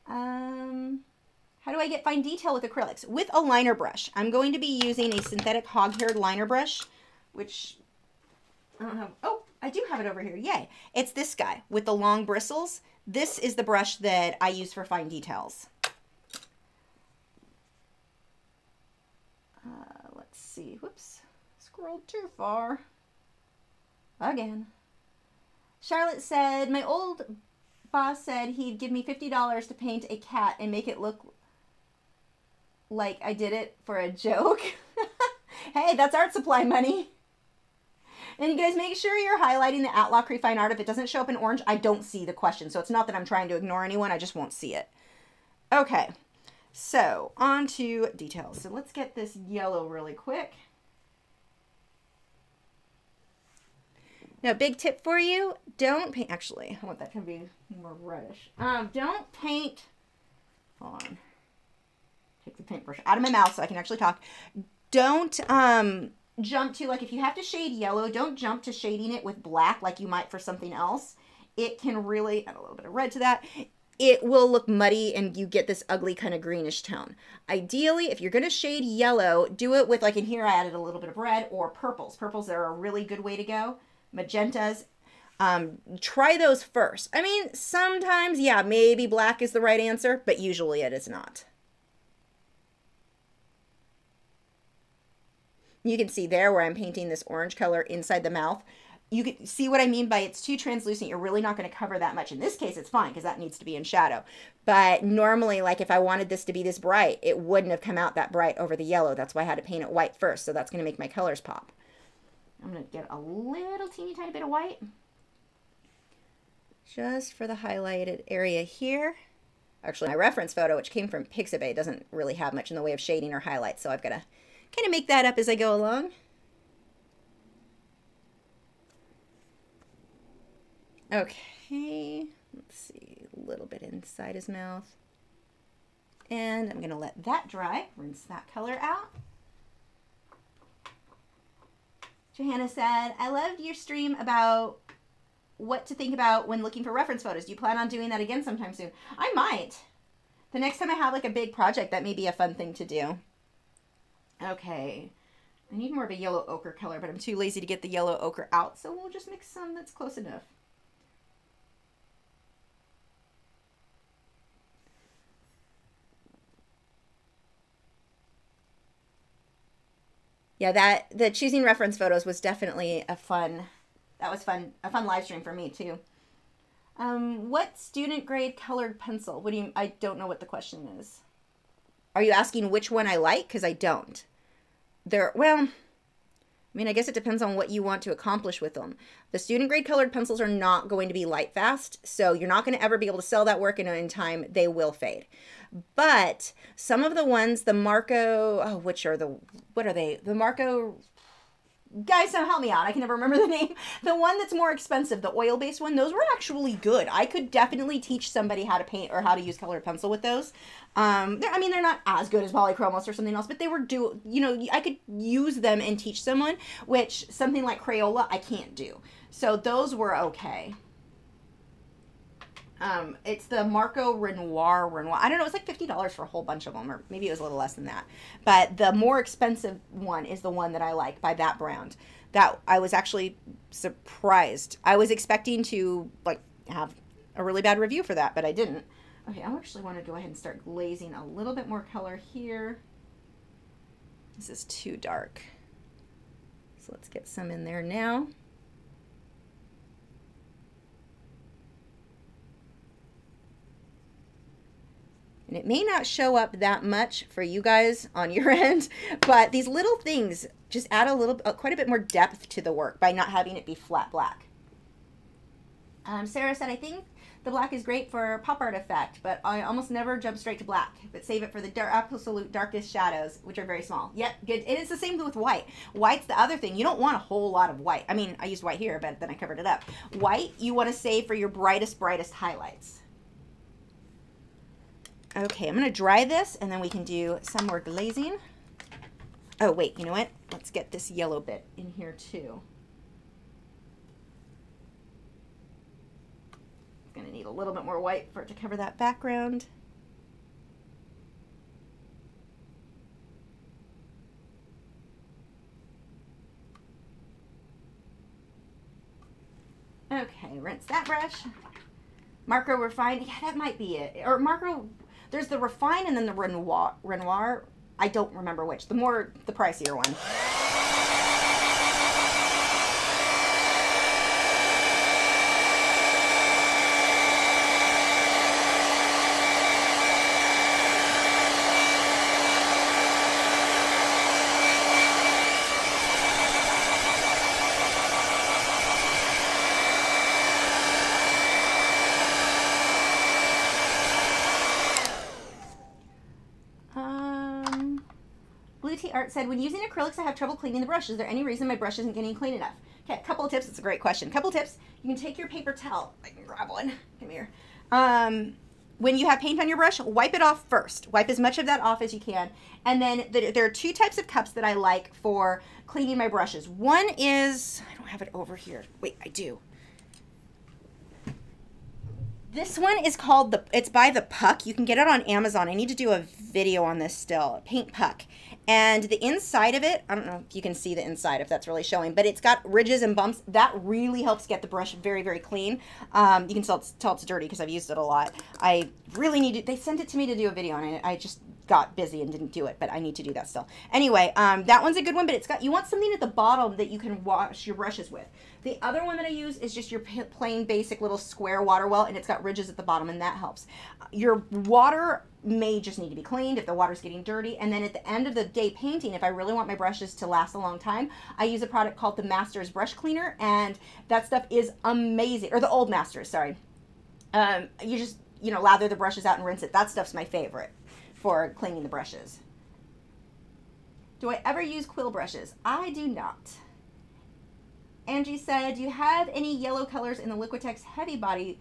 How do I get fine detail with acrylics? With a liner brush. I'm going to be using a synthetic hog-haired liner brush, which I don't have. Oh, I do have it over here. Yay. It's this guy with the long bristles. This is the brush that I use for fine details. Let's see. Whoops. Scrolled too far. Again. Charlotte said, my old boss said he'd give me $50 to paint a cat and make it look like I did it for a joke. Hey, that's art supply money. And you guys make sure you're highlighting the @Lachri Fine Art. If it doesn't show up in orange, I don't see the question. So it's not that I'm trying to ignore anyone. I just won't see it. Okay. So on to details. So let's get this yellow really quick. Now, big tip for you, don't paint, actually, I want that to be more reddish. Don't paint, hold on, take the paintbrush out of my mouth so I can actually talk. Don't jump to, like, if you have to shade yellow, don't jump to shading it with black like you might for something else. it can really add a little bit of red to that. It will look muddy and you get this ugly kind of greenish tone. Ideally, if you're going to shade yellow, do it with, like in here I added a little bit of red, or purples. Purples are a really good way to go. Magentas. Try those first. I mean, sometimes, yeah, maybe black is the right answer, but usually it is not. You can see there where I'm painting this orange color inside the mouth. You can see what I mean by it's too translucent. You're really not going to cover that much. In this case, it's fine because that needs to be in shadow. But normally, like if I wanted this to be this bright, it wouldn't have come out that bright over the yellow. That's why I had to paint it white first. So that's going to make my colors pop. I'm going to get a little teeny tiny bit of white just for the highlighted area here. Actually, my reference photo, which came from Pixabay, doesn't really have much in the way of shading or highlights. So I've got to kind of make that up as I go along. Okay, let's see, a little bit inside his mouth. And I'm going to let that dry, rinse that color out. Johanna said, I loved your stream about what to think about when looking for reference photos. Do you plan on doing that again sometime soon? I might. The next time I have like a big project, that may be a fun thing to do. Okay, I need more of a yellow ochre color, but I'm too lazy to get the yellow ochre out, so we'll just mix some that's close enough. Yeah, the choosing reference photos was definitely a fun live stream for me too. What student grade colored pencil? What do you, I don't know what the question is. Are you asking which one I like? Because I don't. Well, I mean, I guess it depends on what you want to accomplish with them. The student grade colored pencils are not going to be light fast, so you're not going to ever be able to sell that work in time. They will fade. But some of the ones, the Marco, oh, what are they? The Marco, guys, so help me out. I can never remember the name. The one that's more expensive, the oil-based one, those were actually good. I could definitely teach somebody how to paint or how to use colored pencil with those. I mean, they're not as good as polychromos or something else, but they were I could use them and teach someone, which something like Crayola, I can't do. So those were okay. It's the Marco Renoir. I don't know, it's like $50 for a whole bunch of them, or maybe it was a little less than that. But the more expensive one is the one that I like by that brand. That I was actually surprised. I was expecting to like have a really bad review for that, but I didn't. Okay, I actually want to go ahead and start glazing a little bit more color here. This is too dark. So let's get some in there now. And it may not show up that much for you guys on your end, but these little things just add quite a bit more depth to the work by not having it be flat black. Sarah said, I think the black is great for pop art effect, but I almost never jump straight to black, but save it for the absolute darkest shadows, which are very small. Yep, good. And it's the same with white. White's the other thing. You don't want a whole lot of white. I mean, I used white here, but then I covered it up. White, you want to save for your brightest highlights. Okay, I'm going to dry this, and then we can do some more glazing. Oh, wait, you know what? Let's get this yellow bit in here, too. I'm going to need a little bit more white for it to cover that background. Okay, rinse that brush. Marco Refine, yeah, that might be it. Or Marco... There's the Refine and then the Renoir. I don't remember which. The pricier one. Art said, when using acrylics, I have trouble cleaning the brush. Is there any reason my brush isn't getting clean enough? Okay, a couple of tips. It's a great question. Couple of tips. You can take your paper towel. I can grab one. Come here. When you have paint on your brush, wipe it off first. Wipe as much of that off as you can. And then there are two types of cups that I like for cleaning my brushes. One is, I don't have it over here. Wait, I do. This one is called it's by the Puck. You can get it on Amazon. I need to do a video on this still. Paint Puck. And the inside of it, I don't know if you can see the inside, if that's really showing, but it's got ridges and bumps. That really helps get the brush very, very clean. You can tell it's dirty because I've used it a lot. I really need to, they sent it to me to do a video, and I just got busy and didn't do it, but I need to do that still. Anyway, that one's a good one, but it's got, you want something at the bottom that you can wash your brushes with. The other one that I use is just your plain basic little square water well, and it's got ridges at the bottom, and that helps. Your water may just need to be cleaned if the water's getting dirty. And then at the end of the day painting, if I really want my brushes to last a long time, I use a product called the Masters Brush Cleaner, and that stuff is amazing. Or the Old Masters, sorry. You just, you know, lather the brushes out and rinse it. That stuff's my favorite for cleaning the brushes. Do I ever use quill brushes? I do not. Angie said, do you have any yellow colors in the Liquitex Heavy Body?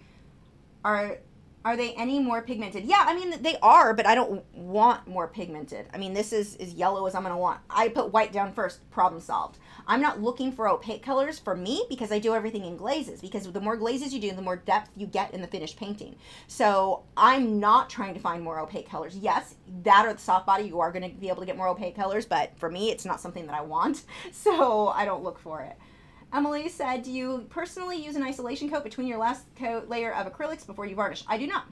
Are they any more pigmented? Yeah, I mean, they are, but I don't want more pigmented. I mean, this is as yellow as I'm going to want. I put white down first, problem solved. I'm not looking for opaque colors for me because I do everything in glazes, because the more glazes you do, the more depth you get in the finished painting. So I'm not trying to find more opaque colors. Yes, that or the soft body, you are going to be able to get more opaque colors, but for me, it's not something that I want, so I don't look for it. Emily said, do you personally use an isolation coat between your last coat layer of acrylics before you varnish? I do not.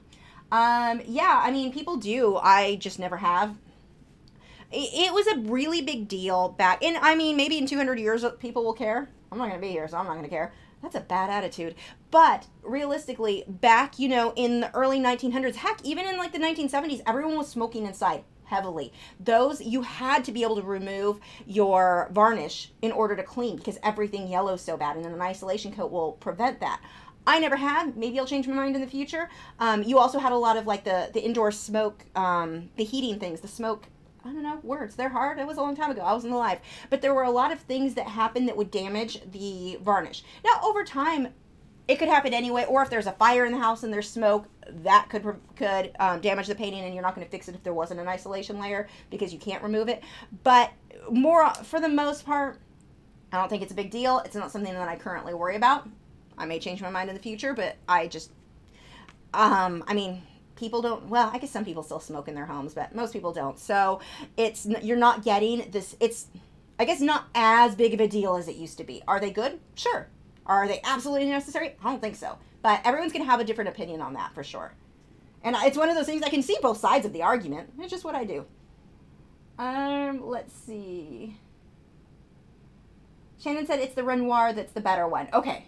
Yeah, I mean, people do. I just never have. It was a really big deal back in, I mean, maybe in 200 years people will care. I'm not going to be here, so I'm not going to care. That's a bad attitude. But realistically, back, you know, in the early 1900s, heck, even in like the 1970s, everyone was smoking inside heavily. Those, you had to be able to remove your varnish in order to clean because everything yellows so bad, and then an isolation coat will prevent that. I never had. Maybe I'll change my mind in the future. You also had a lot of like the indoor smoke, the heating things, the smoke, I don't know, words, they're hard. It was a long time ago. I wasn't alive. But there were a lot of things that happened that would damage the varnish. Now, over time, it could happen anyway, or if there's a fire in the house and there's smoke, that could damage the painting, and you're not going to fix it if there wasn't an isolation layer because you can't remove it. But for the most part, I don't think it's a big deal. It's not something that I currently worry about. I may change my mind in the future, but I just, I mean, people don't, well, I guess some people still smoke in their homes, but most people don't. So you're not getting this, it's, I guess, not as big of a deal as it used to be. Are they good? Sure. Are they absolutely necessary? I don't think so. But everyone's going to have a different opinion on that for sure. And it's one of those things, I can see both sides of the argument. It's just what I do. Let's see. Shannon said it's the Renoir that's the better one. Okay.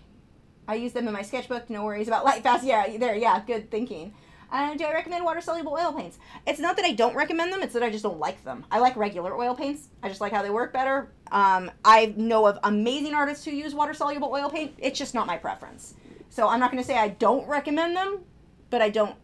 I use them in my sketchbook. No worries about light fast. Yeah, there. Yeah, good thinking. Do I recommend water-soluble oil paints? It's not that I don't recommend them. It's that I just don't like them. I like regular oil paints. I just like how they work better. I know of amazing artists who use water-soluble oil paint. It's just not my preference. So I'm not going to say I don't recommend them, but I don't,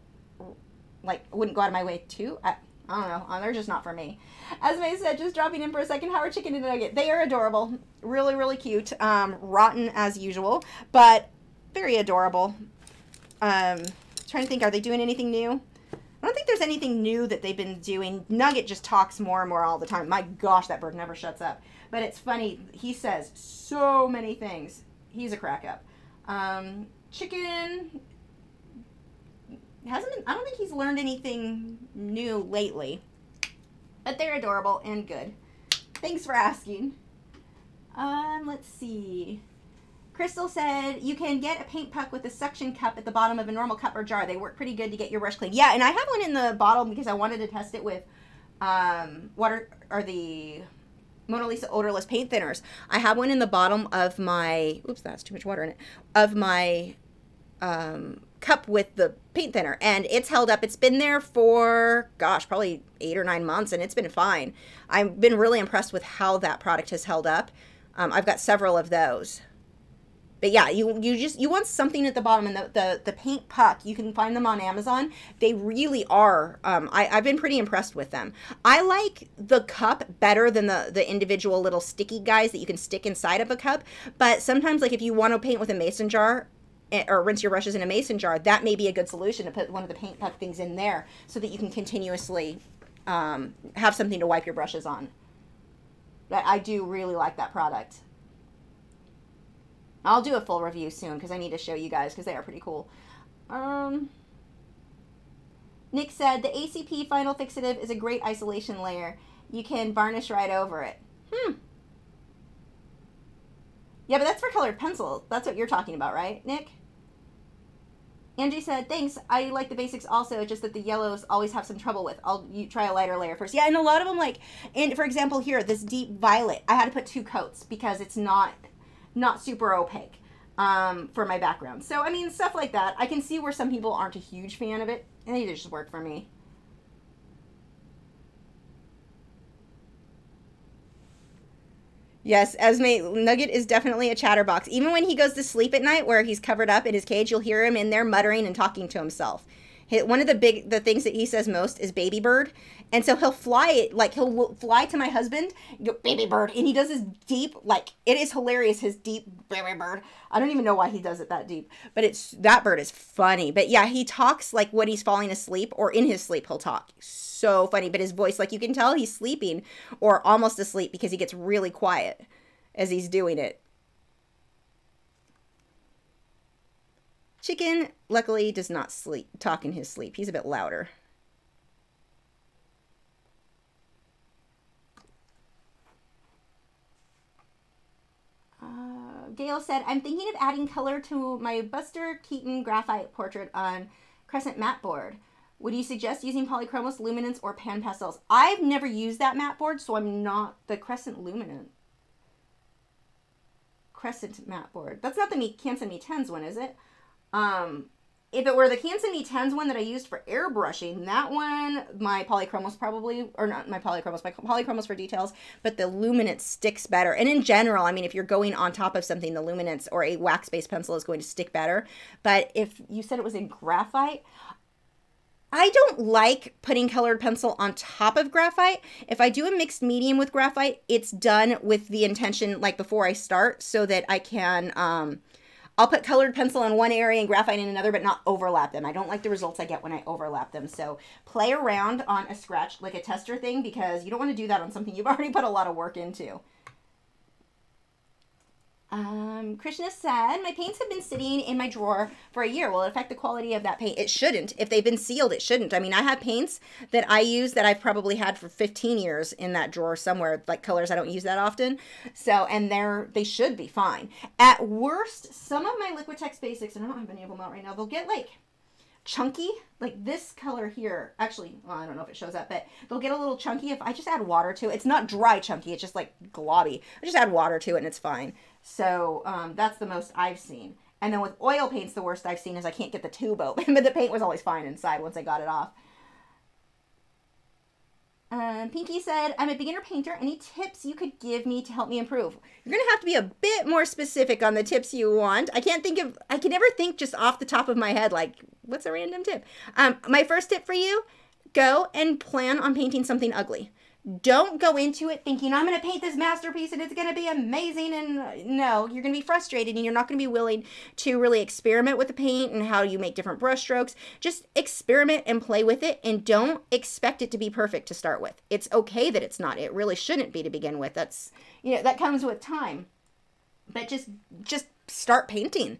like, wouldn't go out of my way to. I don't know. They're just not for me. As May said, just dropping in for a second, how are chicken and nugget? They are adorable. Really, really cute. Rotten as usual, but very adorable. Trying to think, are they doing anything new? I don't think there's anything new that they've been doing. Nugget just talks more and more all the time. My gosh, that bird never shuts up. But it's funny. He says so many things. He's a crack up. Chicken hasn't been, I don't think he's learned anything new lately. But they're adorable and good. Thanks for asking. Let's see. Crystal said, you can get a paint puck with a suction cup at the bottom of a normal cup or jar. They work pretty good to get your brush clean. Yeah, and I have one in the bottle because I wanted to test it with water, or the Mona Lisa odorless paint thinners. I have one in the bottom of my, oops, that's too much water in it, of my cup with the paint thinner, and it's held up. It's been there for, gosh, probably 8 or 9 months, and it's been fine. I've been really impressed with how that product has held up. I've got several of those. But yeah, you want something at the bottom, and the paint puck, you can find them on Amazon. They really are, I've been pretty impressed with them. I like the cup better than the individual little sticky guys that you can stick inside of a cup. But sometimes, like if you want to paint with a mason jar, or rinse your brushes in a mason jar, that may be a good solution to put one of the paint puck things in there so that you can continuously have something to wipe your brushes on. But I do really like that product. I'll do a full review soon because I need to show you guys because they are pretty cool. Nick said, the ACP final fixative is a great isolation layer. You can varnish right over it. Yeah, but that's for colored pencil. That's what you're talking about, right, Nick? Angie said, thanks. I like the basics also, just that the yellows always have some trouble with. You try a lighter layer first. Yeah, and a lot of them, like, and for example here, this deep violet, I had to put 2 coats because it's not super opaque for my background. So, I mean, stuff like that. I can see where some people aren't a huge fan of it, and they just work for me. Yes, Esme, Nugget is definitely a chatterbox. Even when he goes to sleep at night where he's covered up in his cage, you'll hear him in there muttering and talking to himself. One of the things that he says most is baby bird. And so he'll fly, like he'll fly to my husband, go, baby bird. And he does this deep, like, it is hilarious, his deep baby bird. I don't even know why he does it that deep, but that bird is funny. But yeah, he talks like when he's falling asleep, or in his sleep he'll talk. So funny, but his voice, like, you can tell he's sleeping or almost asleep because he gets really quiet as he's doing it. Chicken, luckily, does not talk in his sleep. He's a bit louder. Gail said, I'm thinking of adding color to my Buster Keaton graphite portrait on Crescent matte board. Would you suggest using polychromos, luminance, or pan pastels? I've never used that matte board, so I'm not the Crescent matte board. That's not the Canson Me 10s one, is it? If it were the Canson Me 10s one that I used for airbrushing, that one, my polychromos probably, or not my polychromos for details, but the luminance sticks better. And in general, I mean, if you're going on top of something, the luminance or a wax-based pencil is going to stick better. But if you said it was in graphite, I don't like putting colored pencil on top of graphite. If I do a mixed medium with graphite, it's done with the intention, like before I start, so that I can, I'll put colored pencil in one area and graphite in another, but not overlap them. I don't like the results I get when I overlap them. So play around on a scratch, like a tester thing, because you don't want to do that on something you've already put a lot of work into. Krishna said, my paints have been sitting in my drawer for a year. Will it affect the quality of that paint? It shouldn't. If they've been sealed, it shouldn't. I mean, I have paints that I use that I've probably had for 15 years in that drawer somewhere, like colors I don't use that often. So, and they should be fine. At worst, some of my Liquitex basics, and I don't have any of them out right now, they'll get like chunky, like this color here. Actually, well, I don't know if it shows up, but they'll get a little chunky if I just add water to it. It's not dry chunky, it's just like globby. I just add water to it and it's fine. So that's the most I've seen. And then with oil paints, the worst I've seen is I can't get the tube open, but the paint was always fine inside once I got it off. Pinky said, I'm a beginner painter. Any tips you could give me to help me improve? You're going to have to be a bit more specific on the tips you want. I can never think just off the top of my head, like, what's a random tip? My first tip for you, go and plan on painting something ugly. Don't go into it thinking, I'm going to paint this masterpiece and it's going to be amazing. And no, you're going to be frustrated and you're not going to be willing to really experiment with the paint and how you make different brush strokes. Just experiment and play with it, and don't expect it to be perfect to start with. It's okay that it's not. It really shouldn't be to begin with. That's, that comes with time. But just start painting.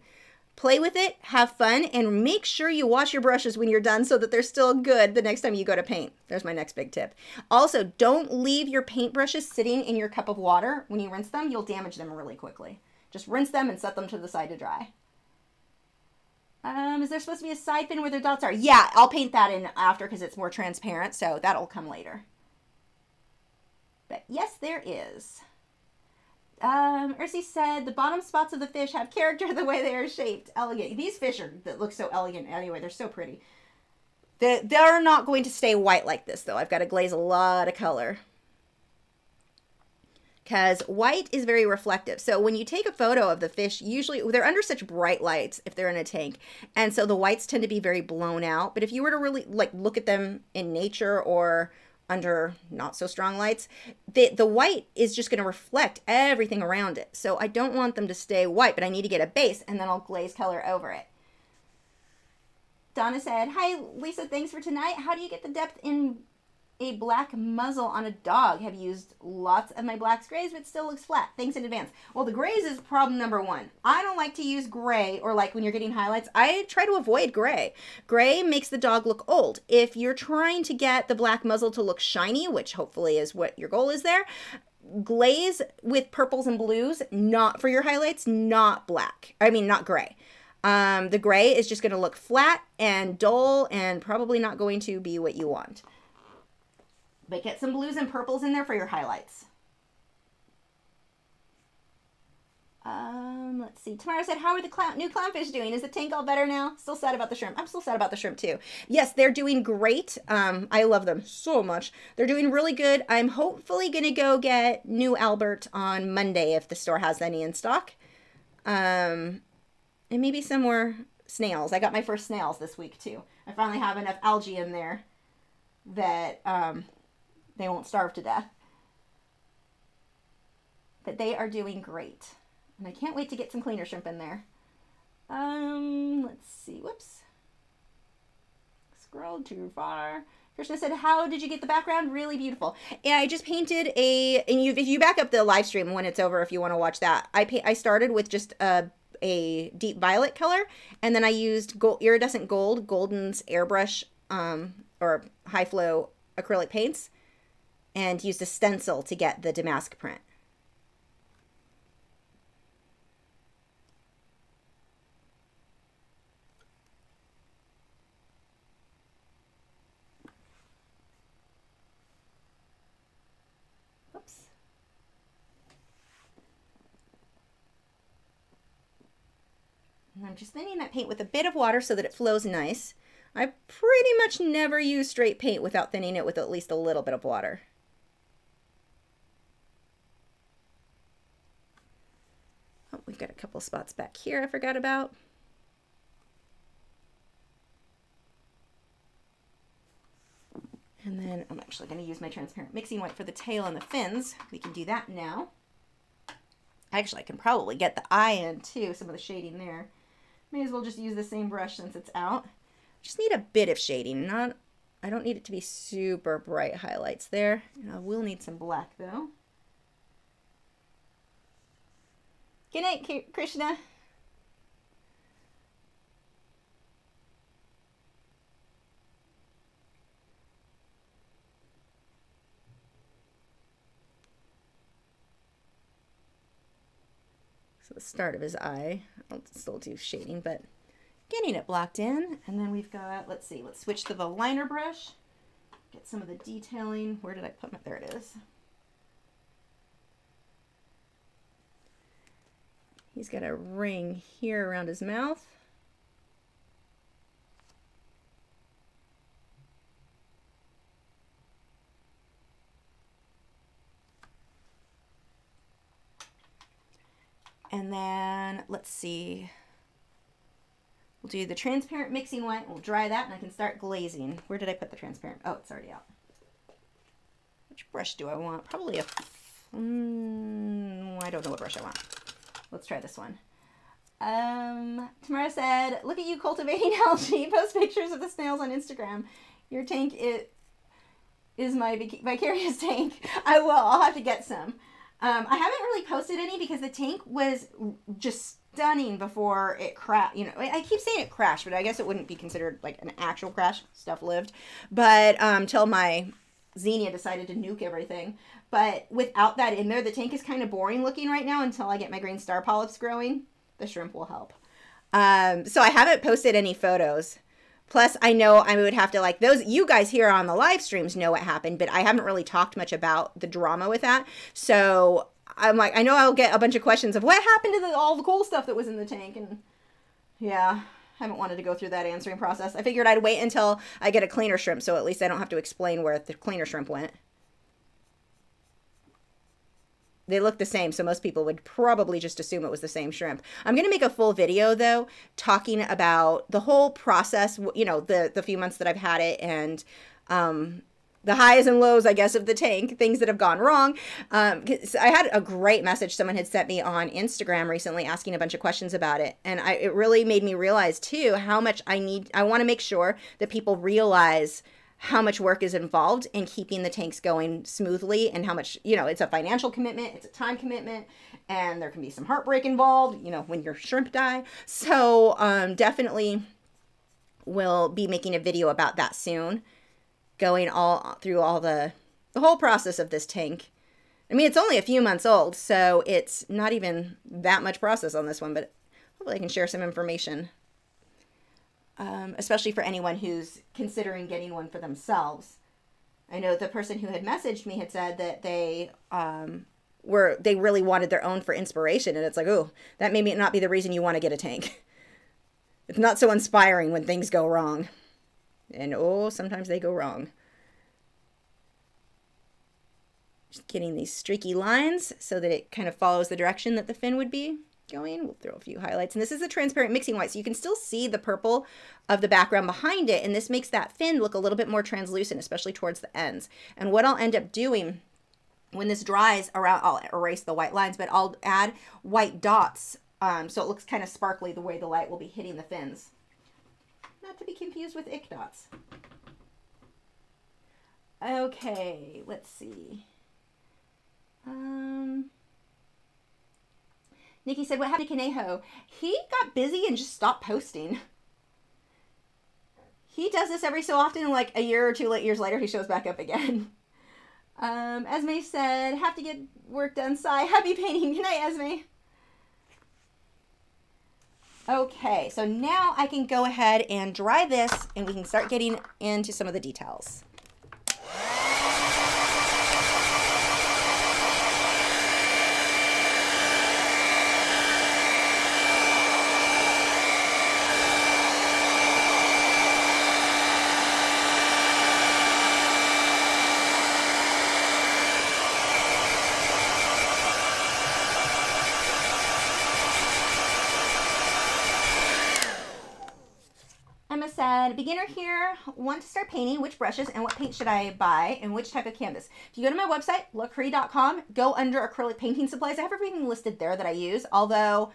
Play with it, have fun, and make sure you wash your brushes when you're done so that they're still good the next time you go to paint. There's my next big tip. Also, don't leave your paint brushes sitting in your cup of water. When you rinse them, you'll damage them really quickly. Just rinse them and set them to the side to dry. Is there supposed to be a side fin where the dots are? Yeah, I'll paint that in after because it's more transparent, so that'll come later. But yes, there is. Ursi said, the bottom spots of the fish have character the way they are shaped. Elegant. These fish that look so elegant anyway. They're so pretty. They're not going to stay white like this, though. I've got to glaze a lot of color. Because white is very reflective. So when you take a photo of the fish, usually they're under such bright lights if they're in a tank. And so the whites tend to be very blown out. But if you were to really look at them in nature or under not so strong lights, the white is just going to reflect everything around it. So I don't want them to stay white, but I need to get a base and then I'll glaze color over it. Donna said, hi Lisa, thanks for tonight. How do you get the depth in a black muzzle on a dog. Have used lots of my blacks, grays, but still looks flat. Thanks in advance. Well, the grays is problem number one. I don't like to use gray, or like when you're getting highlights, I try to avoid gray. Gray makes the dog look old. If you're trying to get the black muzzle to look shiny, which hopefully is what your goal is there, glaze with purples and blues, not for your highlights, not black. I mean, not gray. The gray is just going to look flat and dull and probably not going to be what you want. But get some blues and purples in there for your highlights. Let's see. Tamara said, how are the new clownfish doing? Is the tank all better now? Still sad about the shrimp. I'm still sad about the shrimp too. Yes, they're doing great. I love them so much. They're doing really good. I'm hopefully going to go get new Albert on Monday if the store has any in stock. And maybe some more snails. I got my first snails this week too. I finally have enough algae in there that they won't starve to death. But they are doing great. And I can't wait to get some cleaner shrimp in there. Let's see. Whoops. Scrolled too far. Krishna said, how did you get the background? Really beautiful. Yeah, I just painted and if you back up the live stream when it's over, if you want to watch that, I started with just a deep violet color, and then I used iridescent gold, Golden's airbrush, or high flow acrylic paints, and used a stencil to get the damask print. Oops. And I'm just thinning that paint with a bit of water so that it flows nice. I pretty much never use straight paint without thinning it with at least a little bit of water. Oh, we've got a couple spots back here I forgot about. And then I'm actually going to use my transparent mixing white for the tail and the fins. We can do that now. Actually, I can probably get the eye in too, some of the shading there. May as well just use the same brush since it's out. Just need a bit of shading, I don't need it to be super bright highlights there. And I will need some black though. Good night, Krishna. So the start of his eye, I'll still do shading, but getting it blocked in. And then we've got, let's see, let's switch to the liner brush. Get some of the detailing. Where did I put my, there it is. He's got a ring here around his mouth. And then, let's see, we'll do the transparent mixing white. We'll dry that and I can start glazing. Where did I put the transparent? Oh, it's already out. Which brush do I want? Probably a, I don't know what brush I want. Let's try this one. Tamara said, look at you cultivating algae. Post pictures of the snails on Instagram. Your tank is my vicarious tank. I will. I'll have to get some. I haven't really posted any because the tank was just stunning before it crashed. You know, I keep saying it crashed, but I guess it wouldn't be considered like an actual crash. Stuff lived. But till my Xenia decided to nuke everything. But without that in there, the tank is kind of boring looking right now until I get my green star polyps growing. The shrimp will help. So I haven't posted any photos. Plus, I know I would have to, like, those, you guys here on the live streams know what happened, but I haven't really talked much about the drama with that. So I'm like, I know I'll get a bunch of questions of what happened to all the cool stuff that was in the tank. And yeah, I haven't wanted to go through that answering process. I figured I'd wait until I get a cleaner shrimp, so at least I don't have to explain where the cleaner shrimp went. They look the same, so most people would probably just assume it was the same shrimp. I'm going to make a full video, though, talking about the whole process, you know, the few months that I've had it, and the highs and lows, I guess, of the tank, things that have gone wrong. 'Cause I had a great message someone had sent me on Instagram recently asking a bunch of questions about it, and it really made me realize, too, how much I want to make sure that people realize how much work is involved in keeping the tanks going smoothly, and how much, you know, it's a financial commitment, it's a time commitment, and there can be some heartbreak involved, you know, when your shrimp die. So definitely will be making a video about that soon, going all through all the whole process of this tank. I mean, it's only a few months old, so it's not even that much process on this one, but hopefully I can share some information, especially for anyone who's considering getting one for themselves. I know the person who had messaged me had said that they really wanted their own for inspiration, and it's like, oh, that may not be the reason you want to get a tank. It's not so inspiring when things go wrong. And oh, sometimes they go wrong. Just getting these streaky lines so that it kind of follows the direction that the fin would be going. We'll throw a few highlights. And this is a transparent mixing white, so you can still see the purple of the background behind it. And this makes that fin look a little bit more translucent, especially towards the ends. And what I'll end up doing when this dries around, I'll erase the white lines, but I'll add white dots so it looks kind of sparkly the way the light will be hitting the fins. Not to be confused with ick dots. Okay, let's see. Nikki said, what happened to Kaneho? He got busy and just stopped posting. He does this every so often, and like a year or 2 years later, he shows back up again. Esme said, have to get work done, Sai. Happy painting. Good night, Esme. Okay, so now I can go ahead and dry this, and we can start getting into some of the details. Emma said, beginner here, want to start painting, which brushes and what paint should I buy and which type of canvas? If you go to my website, lachri.com, go under acrylic painting supplies. I have everything listed there that I use, although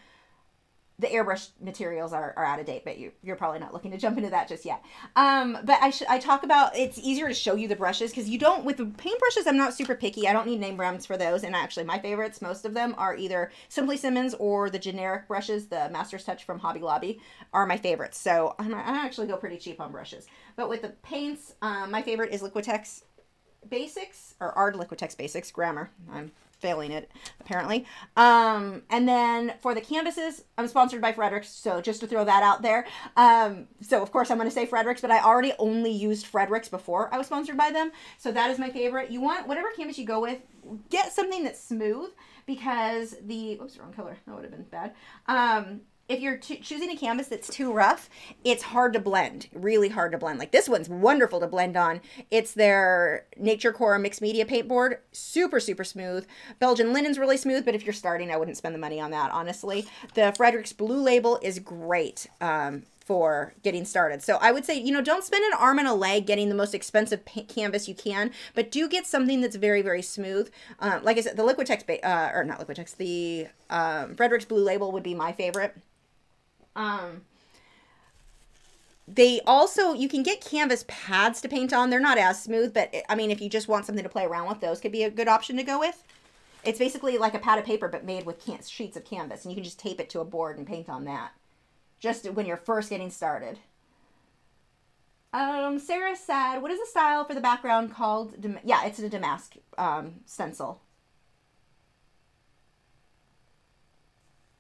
the airbrush materials are out of date, but you're probably not looking to jump into that just yet. But I talk about, it's easier to show you the brushes because you don't, with the paintbrushes, I'm not super picky. I don't need name brands for those. And actually my favorites, most of them are either Simply Simmons or the generic brushes, the Master's Touch from Hobby Lobby are my favorites. So I actually go pretty cheap on brushes. But with the paints, my favorite is Liquitex Basics, or Art Liquitex Basics, grammar. I'm failing it apparently. And then for the canvases, I'm sponsored by Fredrix, so just to throw that out there. So of course I'm going to say Fredrix, but I already only used Fredrix before I was sponsored by them, so that is my favorite. You want whatever canvas you go with, get something that's smooth, because the, oops, wrong color, that would have been bad. If you're choosing a canvas that's too rough, it's hard to blend, really hard to blend. Like this one's wonderful to blend on. It's their Nature Core Mixed Media paint board. Super, super smooth. Belgian linen's really smooth, but if you're starting, I wouldn't spend the money on that, honestly. The Fredrix Blue Label is great for getting started. So I would say, you know, don't spend an arm and a leg getting the most expensive canvas you can, but do get something that's very, very smooth. Like I said, the Liquitex, or not Liquitex, the Fredrix Blue Label would be my favorite. They also, you can get canvas pads to paint on. They're not as smooth, but I mean, if you just want something to play around with, those could be a good option to go with. It's basically like a pad of paper, but made with sheets of canvas, and you can just tape it to a board and paint on that, just when you're first getting started. Sarah said, what is the style for the background called? Yeah, it's a damask stencil.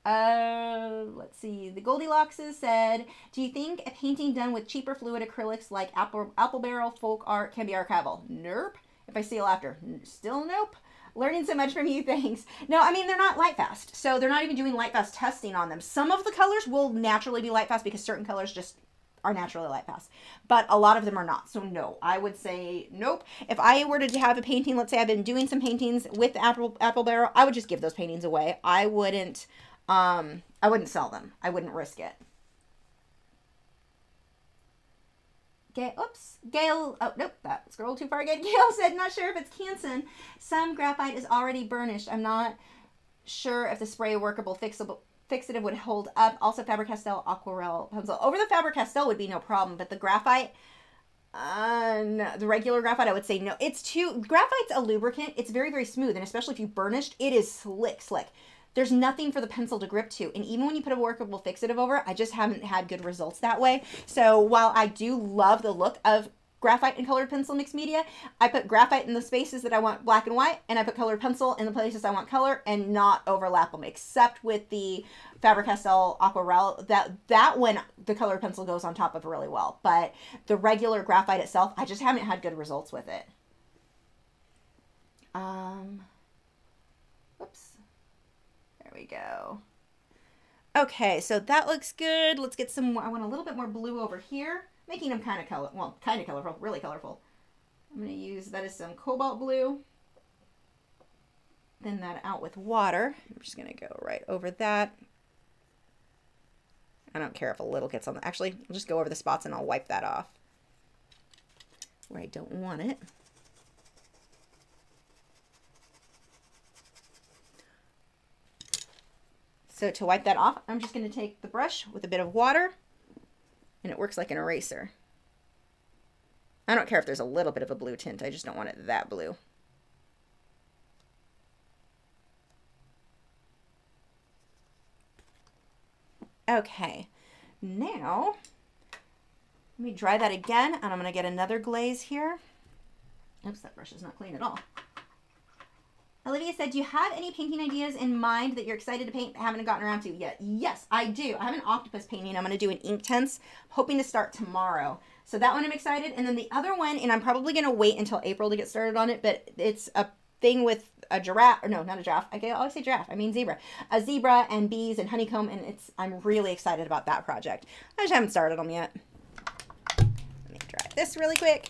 Let's see. The Goldilockses said, do you think a painting done with cheaper fluid acrylics like Apple Barrel, Folk Art can be archival? Nope. If I steal after, still nope. Learning so much from you, thanks. No, I mean, they're not light fast, so they're not even doing light fast testing on them. Some of the colors will naturally be light fast because certain colors just are naturally light fast, but a lot of them are not. So no, I would say nope. If I were to have a painting, let's say I've been doing some paintings with Apple Barrel, I would just give those paintings away. I wouldn't sell them. I wouldn't risk it. Gail, oh, nope, that scrolled too far again. Gail said, not sure if it's Canson. Some graphite is already burnished. I'm not sure if the spray workable fixative would hold up. Also, Faber-Castell Aquarelle pencil. Over the Faber-Castell would be no problem, but the graphite, No, the regular graphite, I would say no. It's too, graphite's a lubricant. It's very, very smooth. And especially if you burnished, it is slick, slick. There's nothing for the pencil to grip to. And even when you put a workable fixative over it, I just haven't had good results that way. So while I do love the look of graphite and colored pencil mixed media, I put graphite in the spaces that I want black and white, and I put colored pencil in the places I want color, and not overlap them, except with the Faber-Castell Aquarelle. That one, the colored pencil goes on top of really well. But the regular graphite itself, I just haven't had good results with it. Oops. There we go. Okay, so that looks good. Let's get some more. I want a little bit more blue over here, making them kind of colorful, really colorful. I'm going to use, that is some cobalt blue. Thin that out with water. I'm just going to go right over that. I don't care if a little gets on the, actually, I'll just go over the spots and I'll wipe that off where I don't want it. So to wipe that off, I'm just going to take the brush with a bit of water, and it works like an eraser. I don't care if there's a little bit of a blue tint, I just don't want it that blue. Okay, now let me dry that again, and I'm going to get another glaze here. Oops, that brush is not clean at all. Olivia said, do you have any painting ideas in mind that you're excited to paint but haven't gotten around to yet? Yes, I do. I have an octopus painting I'm going to do in Inktense, hoping to start tomorrow. So that one I'm excited. And then the other one, and I'm probably going to wait until April to get started on it, but it's a thing with a giraffe, or no, not a giraffe. I always say giraffe. I mean zebra. A zebra and bees and honeycomb, and I'm really excited about that project. I just haven't started them yet. Let me dry this really quick.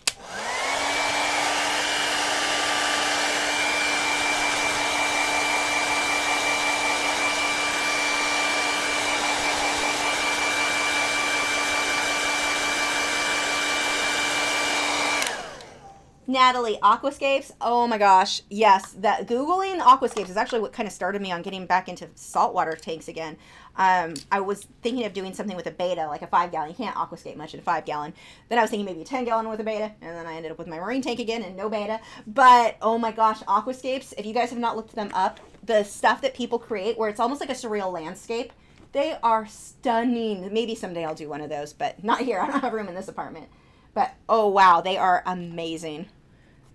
Natalie, aquascapes. Oh my gosh. Yes, that Googling aquascapes is actually what kind of started me on getting back into saltwater tanks again. I was thinking of doing something with a beta, like a 5-gallon. You can't aquascape much in a 5-gallon. Then I was thinking maybe a 10-gallon with a beta, and then I ended up with my marine tank again and no beta. But oh my gosh, aquascapes, if you guys have not looked them up, the stuff that people create where it's almost like a surreal landscape, they are stunning. Maybe someday I'll do one of those, but not here. I don't have room in this apartment. But oh wow, they are amazing.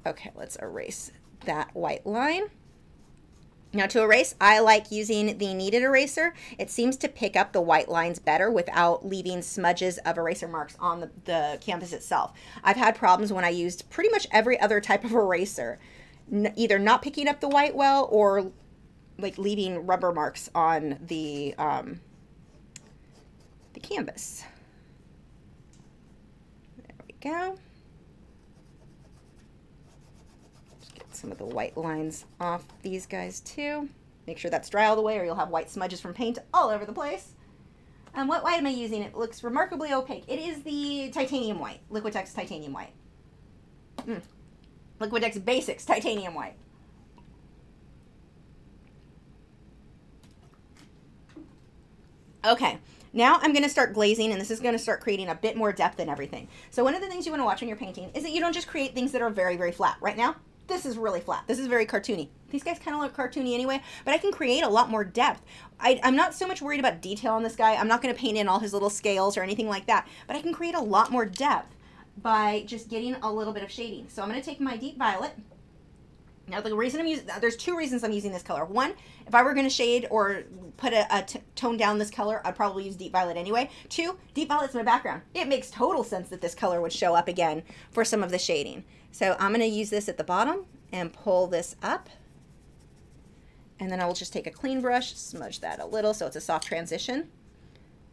Okay, let's erase that white line. Now to erase, I like using the kneaded eraser. It seems to pick up the white lines better without leaving smudges of eraser marks on the canvas itself. I've had problems when I used pretty much every other type of eraser, either not picking up the white well or like leaving rubber marks on the canvas. There we go. Some of the white lines off these guys too. Make sure that's dry all the way or you'll have white smudges from paint all over the place. And what white am I using? It looks remarkably opaque. It is the titanium white, Liquitex titanium white. Liquitex Basics titanium white. Okay, now I'm going to start glazing, and this is going to start creating a bit more depth in everything. So one of the things you want to watch when you're painting is that you don't just create things that are very, very flat. Right now, this is really flat. This is very cartoony. These guys kind of look cartoony anyway, but I can create a lot more depth. I'm not so much worried about detail on this guy. I'm not going to paint in all his little scales or anything like that, but I can create a lot more depth by just getting a little bit of shading. So I'm going to take my deep violet. Now the reason I'm using, there's two reasons I'm using this color. One, if I were going to shade or put tone down this color, I'd probably use deep violet anyway. Two, deep violet's my background. It makes total sense that this color would show up again for some of the shading. So I'm going to use this at the bottom and pull this up. And then I will just take a clean brush, smudge that a little so it's a soft transition.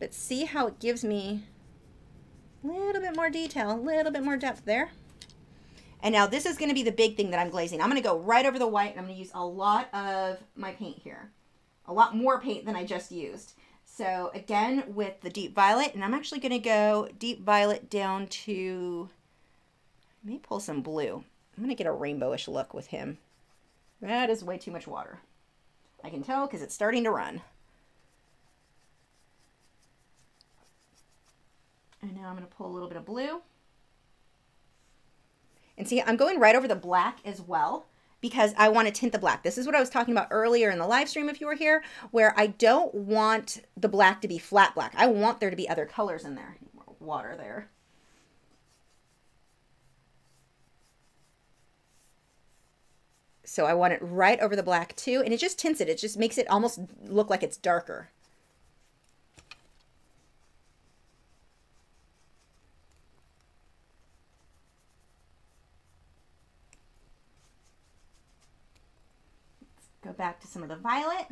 But see how it gives me a little bit more detail, a little bit more depth there. And now this is going to be the big thing that I'm glazing. I'm going to go right over the white, and I'm going to use a lot of my paint here. A lot more paint than I just used. So again, with the deep violet, and I'm actually going to go deep violet down to, I may pull some blue. I'm going to get a rainbowish look with him. That is way too much water. I can tell because it's starting to run. And now I'm going to pull a little bit of blue. And see, I'm going right over the black as well because I want to tint the black. This is what I was talking about earlier in the live stream if you were here, where I don't want the black to be flat black. I want there to be other colors in there. More water there. So I want it right over the black too, and it just tints it. It just makes it almost look like it's darker. Go back to some of the violet.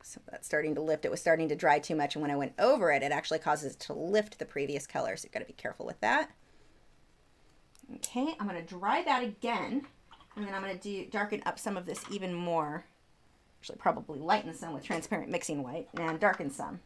So that's starting to lift. It was starting to dry too much, and when I went over it, it actually causes it to lift the previous color, so you've got to be careful with that. Okay, I'm going to dry that again. And then I'm going to darken up some of this even more. Actually, probably lighten some with transparent mixing white and darken some.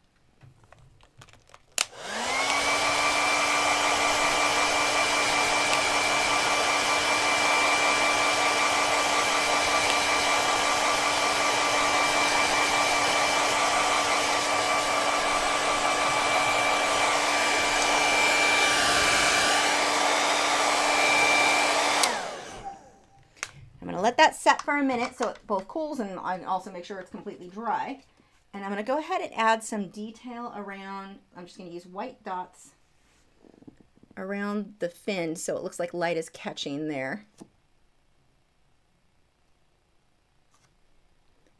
Let that set for a minute so it both cools, and I also make sure it's completely dry. And I'm going to go ahead and add some detail around. I'm just going to use white dots around the fin so it looks like light is catching there.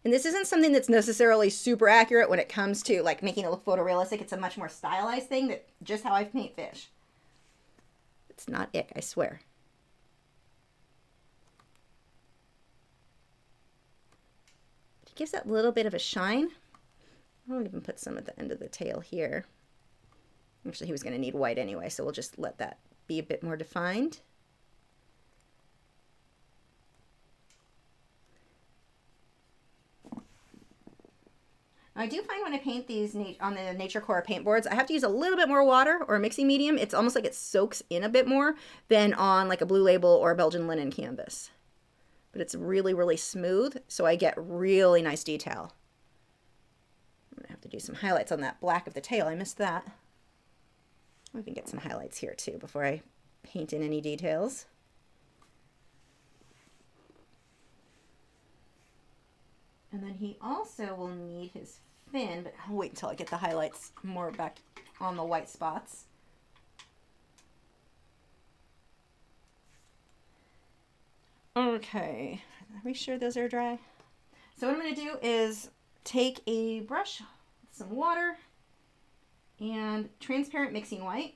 And this isn't something that's necessarily super accurate when it comes to like making it look photorealistic. It's a much more stylized thing, that just how I paint fish. It's not ick, I swear. It gives that little bit of a shine. I'll even put some at the end of the tail here. Actually, he was going to need white anyway, so we'll just let that be a bit more defined. I do find when I paint these on the Nature Core paint boards, I have to use a little bit more water or a mixing medium. It's almost like it soaks in a bit more than on like a Blue Label or a Belgian linen canvas. But it's really, really smooth, so I get really nice detail. I'm going to have to do some highlights on that black of the tail. I missed that. We can get some highlights here too before I paint in any details. And then he also will need his fin, but I'll wait until I get the highlights more back on the white spots. Okay, are we sure those are dry? So what I'm going to do is take a brush, some water, and transparent mixing white.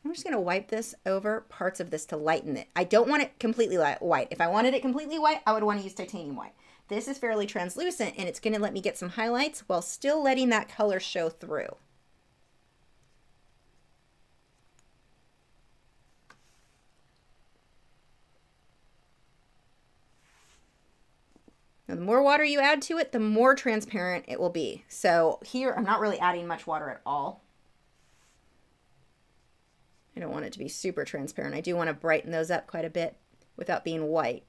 I'm just going to wipe this over parts of this to lighten it. I don't want it completely white. If I wanted it completely white, I would want to use titanium white. This is fairly translucent, and it's going to let me get some highlights while still letting that color show through. Now, the more water you add to it, the more transparent it will be. So here, I'm not really adding much water at all. I don't want it to be super transparent. I do want to brighten those up quite a bit without being white.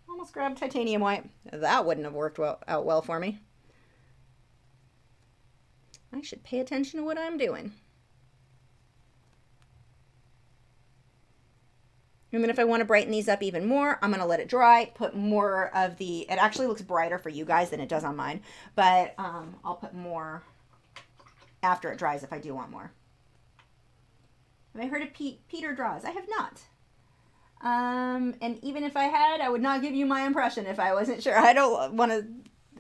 Almost grabbed titanium white. That wouldn't have worked out well for me. I should pay attention to what I'm doing. And then if I want to brighten these up even more, I'm going to let it dry, put more of the, it actually looks brighter for you guys than it does on mine, but I'll put more after it dries if I do want more. Have I heard of Peter Draws? I have not. And even if I had, I would not give you my impression if I wasn't sure. I don't want to,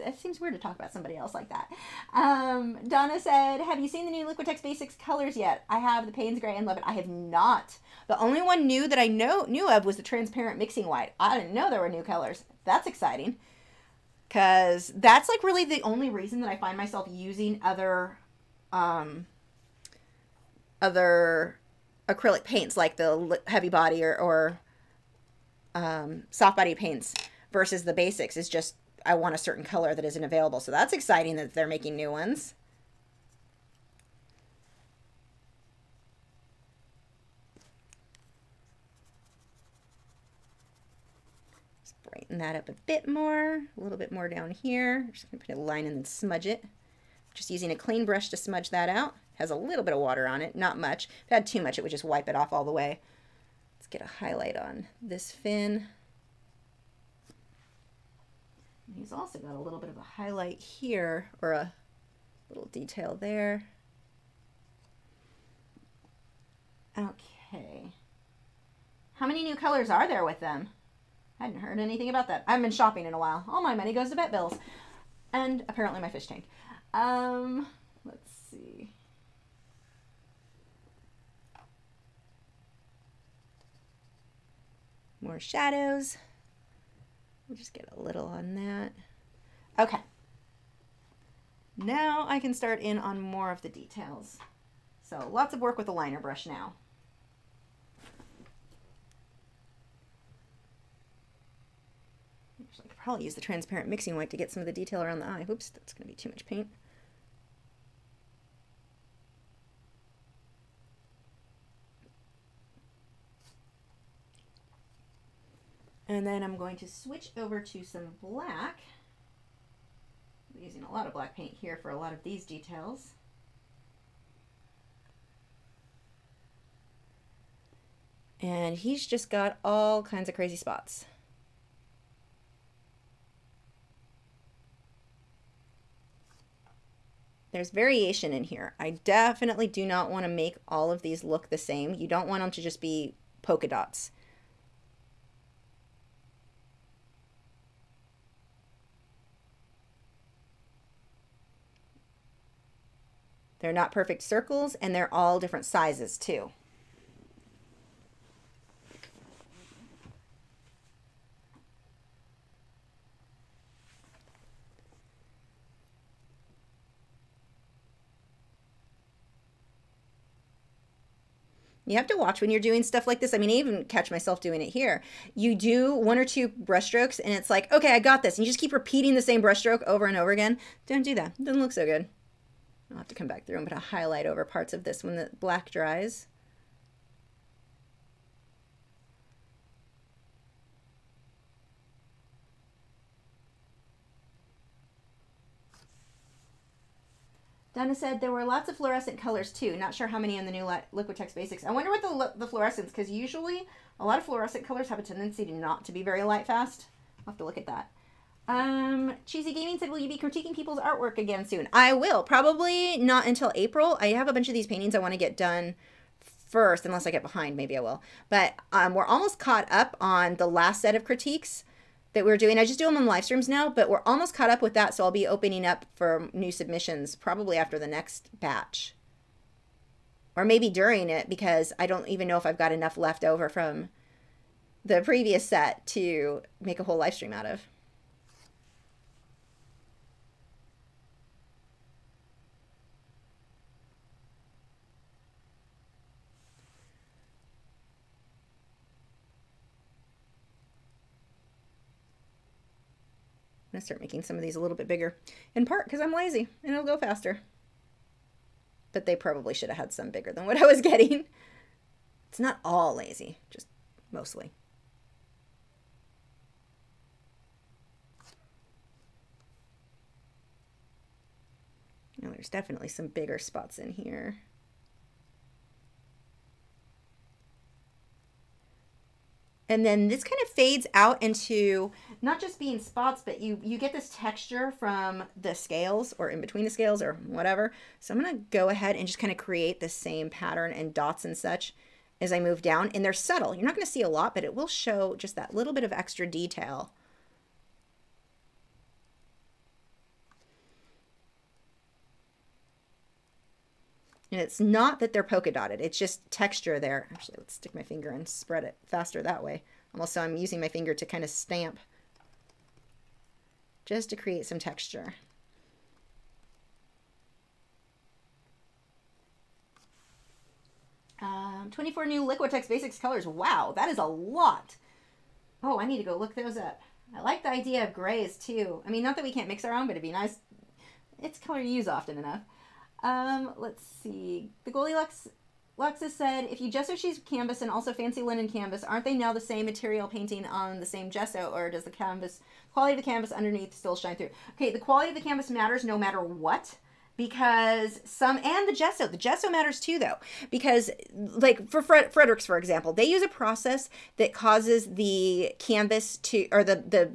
it seems weird to talk about somebody else like that. Donna said, have you seen the new Liquitex Basics colors yet? I have the Payne's Gray and love it. I have not. The only one new that I knew of was the transparent mixing white. I didn't know there were new colors. That's exciting. Because that's like really the only reason that I find myself using other acrylic paints like the heavy body or soft body paints versus the basics is just I want a certain color that isn't available. So that's exciting that they're making new ones. Just brighten that up a bit more, a little bit more down here. Just gonna put a line and then smudge it. Just using a clean brush to smudge that out. Has a little bit of water on it, not much. If I had too much, it would just wipe it off all the way. Let's get a highlight on this fin. He's also got a little bit of a highlight here, or a little detail there. Okay. How many new colors are there with them? I hadn't heard anything about that. I haven't been shopping in a while. All my money goes to vet bills. And apparently my fish tank. Let's see. More shadows. We'll just get a little on that. Okay. Now I can start in on more of the details. So lots of work with the liner brush now. Actually, I could probably use the transparent mixing white to get some of the detail around the eye. Oops, that's going to be too much paint. And then I'm going to switch over to some black. I'm using a lot of black paint here for a lot of these details. And he's just got all kinds of crazy spots. There's variation in here. I definitely do not want to make all of these look the same. You don't want them to just be polka dots. They're not perfect circles, and they're all different sizes too. You have to watch when you're doing stuff like this. I mean, I even catch myself doing it here. You do one or two brush strokes, and it's like, okay, I got this. And you just keep repeating the same brush stroke over and over again. Don't do that. It doesn't look so good. I'll have to come back through and put a highlight over parts of this when the black dries. Donna said there were lots of fluorescent colors too. Not sure how many in the new Liquitex Basics. I wonder what the fluorescence, because usually a lot of fluorescent colors have a tendency to not to be very light fast. I'll have to look at that. Cheesy Gaming said, will you be critiquing people's artwork again soon? I will. Probably not until April. I have a bunch of these paintings I want to get done first, unless I get behind. Maybe I will. But we're almost caught up on the last set of critiques that we're doing. I just do them on live streams now, but we're almost caught up with that, so I'll be opening up for new submissions probably after the next batch. Or maybe during it, because I don't even know if I've got enough left over from the previous set to make a whole live stream out of. I'm gonna start making some of these a little bit bigger, in part because I'm lazy and it'll go faster. But they probably should have had some bigger than what I was getting. It's not all lazy, just mostly. Now there's definitely some bigger spots in here. And then this kind of fades out into not just being spots, but you get this texture from the scales or in between the scales or whatever. So I'm going to go ahead and just kind of create the same pattern and dots and such as I move down. And they're subtle. You're not going to see a lot, but it will show just that little bit of extra detail. And it's not that they're polka dotted, it's just texture there. Actually, let's stick my finger and spread it faster that way. Also, I'm using my finger to kind of stamp just to create some texture. Um, 24 new Liquitex Basics colors. Wow, that is a lot. Oh, I need to go look those up. I like the idea of grays too. I mean, not that we can't mix our own, but it'd be nice. It's color you use often enough. Let's see. The Goldilocks has said, if you gesso sheet canvas and also fancy linen canvas, aren't they now the same material painting on the same gesso, or does the quality of the canvas underneath still shine through? Okay, the quality of the canvas matters no matter what, because and the gesso matters too though, because like for Fredrix, for example, they use a process that causes the canvas to, or the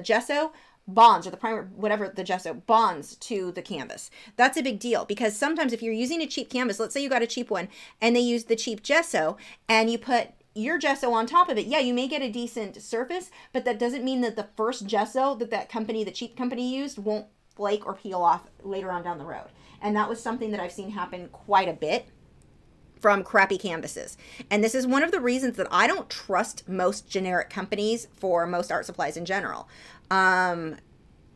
gesso bonds, or the primer, whatever, the gesso bonds to the canvas. That's a big deal, because sometimes if you're using a cheap canvas, let's say you got a cheap one and they use the cheap gesso and you put your gesso on top of it, yeah, you may get a decent surface, but that doesn't mean that the first gesso that company, the cheap company, used won't flake or peel off later on down the road. And that was something that I've seen happen quite a bit from crappy canvases. And this is one of the reasons that I don't trust most generic companies for most art supplies in general.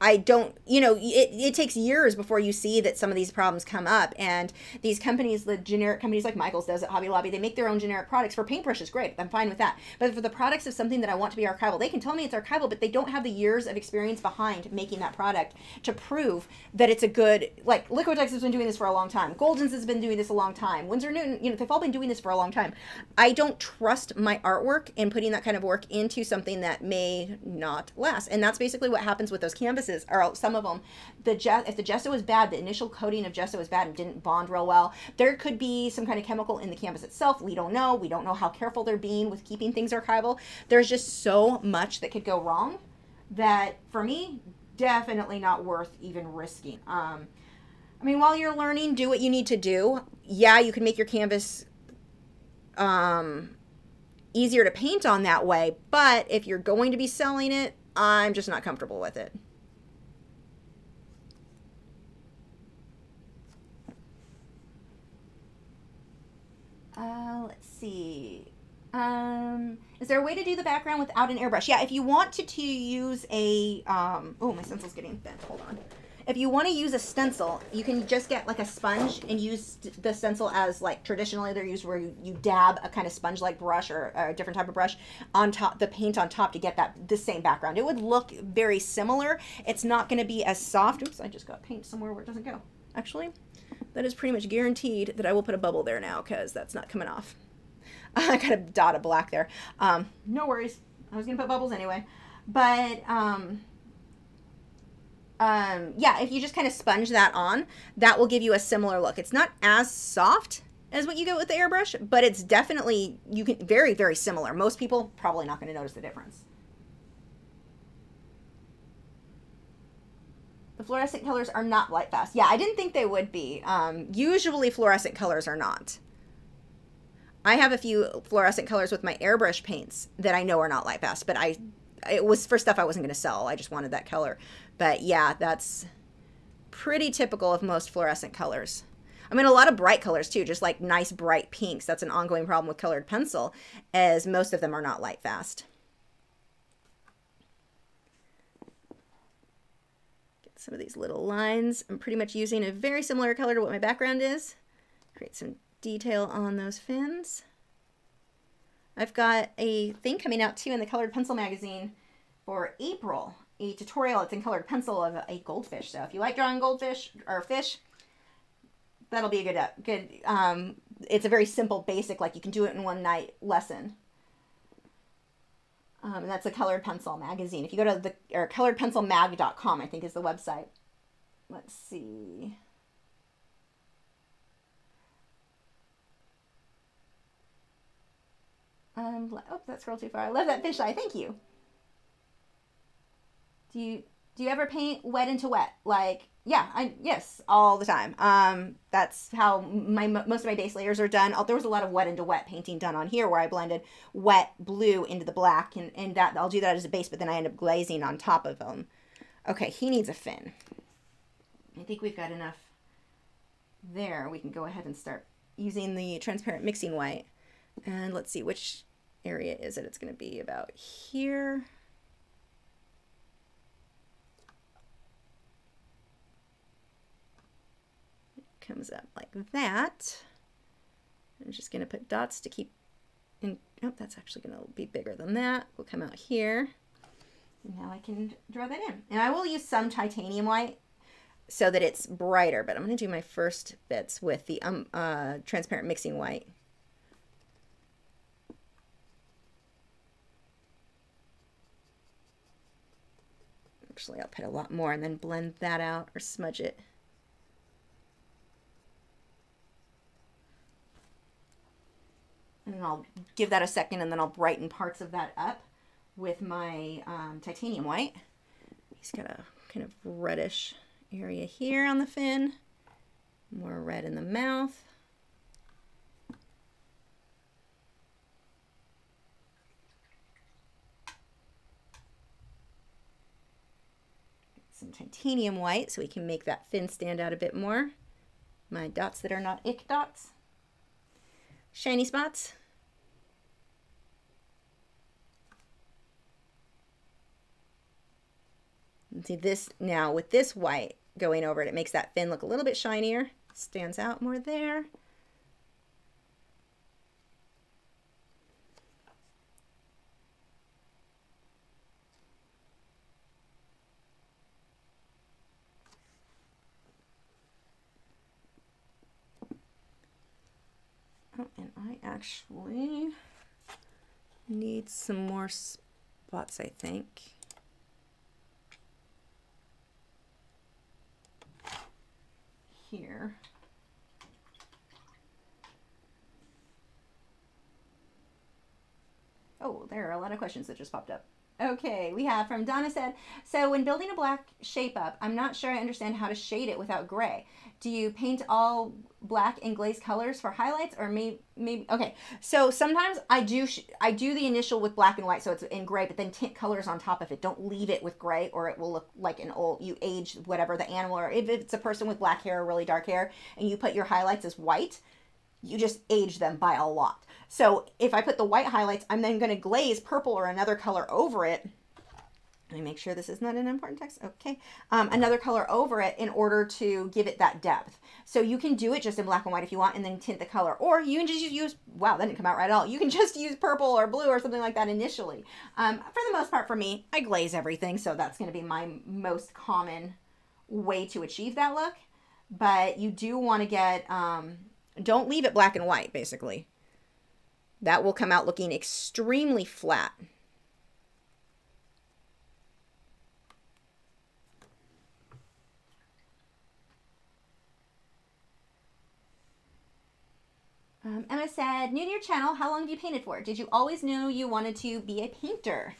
I don't, you know, it takes years before you see that some of these problems come up. And these companies, the generic companies like Michael's does at Hobby Lobby, they make their own generic products. For paintbrushes, great, I'm fine with that. But for the products of something that I want to be archival, they can tell me it's archival, but they don't have the years of experience behind making that product to prove that it's a good, like Liquitex has been doing this for a long time. Golden's has been doing this a long time. Winsor Newton, you know, they've all been doing this for a long time. I don't trust my artwork in putting that kind of work into something that may not last. And that's basically what happens with those canvases, or some of them. If the gesso is bad, the initial coating of gesso is bad and didn't bond real well, there could be some kind of chemical in the canvas itself. We don't know. We don't know how careful they're being with keeping things archival. There's just so much that could go wrong that, for me, definitely not worth even risking. I mean, while you're learning, do what you need to do. Yeah, you can make your canvas easier to paint on that way, but if you're going to be selling it, I'm just not comfortable with it. Let's see. Is there a way to do the background without an airbrush? Yeah, if you want to use a, oh, my stencil's getting bent. Hold on. If you want to use a stencil, you can just get like a sponge and use the stencil as, like, traditionally they're used, where you dab a kind of sponge-like brush or a different type of brush on top, the paint on top, to get the same background. It would look very similar. It's not going to be as soft. Oops, I just got paint somewhere where it doesn't go. Actually, that is pretty much guaranteed that I will put a bubble there now, because that's not coming off. I got a dot of black there. No worries. I was going to put bubbles anyway. But, yeah, if you just kind of sponge that on, that will give you a similar look. It's not as soft as what you get with the airbrush, but it's definitely, very, very similar. Most people probably not going to notice the difference. The fluorescent colors are not light fast. Yeah, I didn't think they would be. Usually fluorescent colors are not. I have a few fluorescent colors with my airbrush paints that I know are not light fast, but it was for stuff I wasn't going to sell. I just wanted that color. But yeah, that's pretty typical of most fluorescent colors. I mean, a lot of bright colors too, just like nice bright pinks. That's an ongoing problem with colored pencil, as most of them are not light fast. Get some of these little lines. I'm pretty much using a very similar color to what my background is. Create some detail on those fins. I've got a thing coming out too in the Colored Pencil magazine for April, a tutorial. It's in colored pencil of a goldfish. So if you like drawing goldfish or fish, that'll be a good. It's a very simple, basic, like you can do it in one night lesson. And that's a Colored Pencil magazine. If you go to coloredpencilmag.com, I think is the website. Let's see. Oh, that scrolled too far. I love that fisheye. Thank you. Do you ever paint wet into wet? Like, yeah, yes, all the time. That's how most of my base layers are done. There was a lot of wet into wet painting done on here, where I blended wet blue into the black, and that I'll do that as a base, but then I end up glazing on top of them. Okay, he needs a fin. I think we've got enough there. We can go ahead and start using the transparent mixing white. And let's see, which area is it? It's going to be about here. It comes up like that. I'm just going to put dots to keep in. Oh, that's actually going to be bigger than that. We'll come out here. And now I can draw that in. And I will use some titanium white so that it's brighter, but I'm going to do my first bits with the transparent mixing white. Actually, I'll put a lot more and then blend that out or smudge it. And I'll give that a second, and then I'll brighten parts of that up with my titanium white. He's got a kind of reddish area here on the fin, more red in the mouth. Some titanium white so we can make that fin stand out a bit more. My dots that are not ick dots. Shiny spots. And see this now with this white going over it, it makes that fin look a little bit shinier. Stands out more there. Oh, and I actually need some more spots, I think. Here. Oh, there are a lot of questions that just popped up. Okay, we have from Donna said, so when building a black shape up, I'm not sure I understand how to shade it without gray. Do you paint all black and glaze colors for highlights, or maybe okay, so sometimes I do the initial with black and white so it's in gray, but then tint colors on top of it. Don't leave it with gray or it will look like an old, you age whatever the animal, or if it's a person with black hair or really dark hair and you put your highlights as white, you just age them by a lot. So if I put the white highlights, I'm then going to glaze purple or another color over it. Let me make sure this is not an important text. Okay. Another color over it in order to give it that depth. So you can do it just in black and white if you want and then tint the color. Or you can just use, wow, that didn't come out right at all. You can just use purple or blue or something like that initially. For the most part for me, I glaze everything. So that's going to be my most common way to achieve that look. But you do want to get, don't leave it black and white, basically. That will come out looking extremely flat. Emma said, new to your channel, how long have you painted for? Did you always know you wanted to be a painter?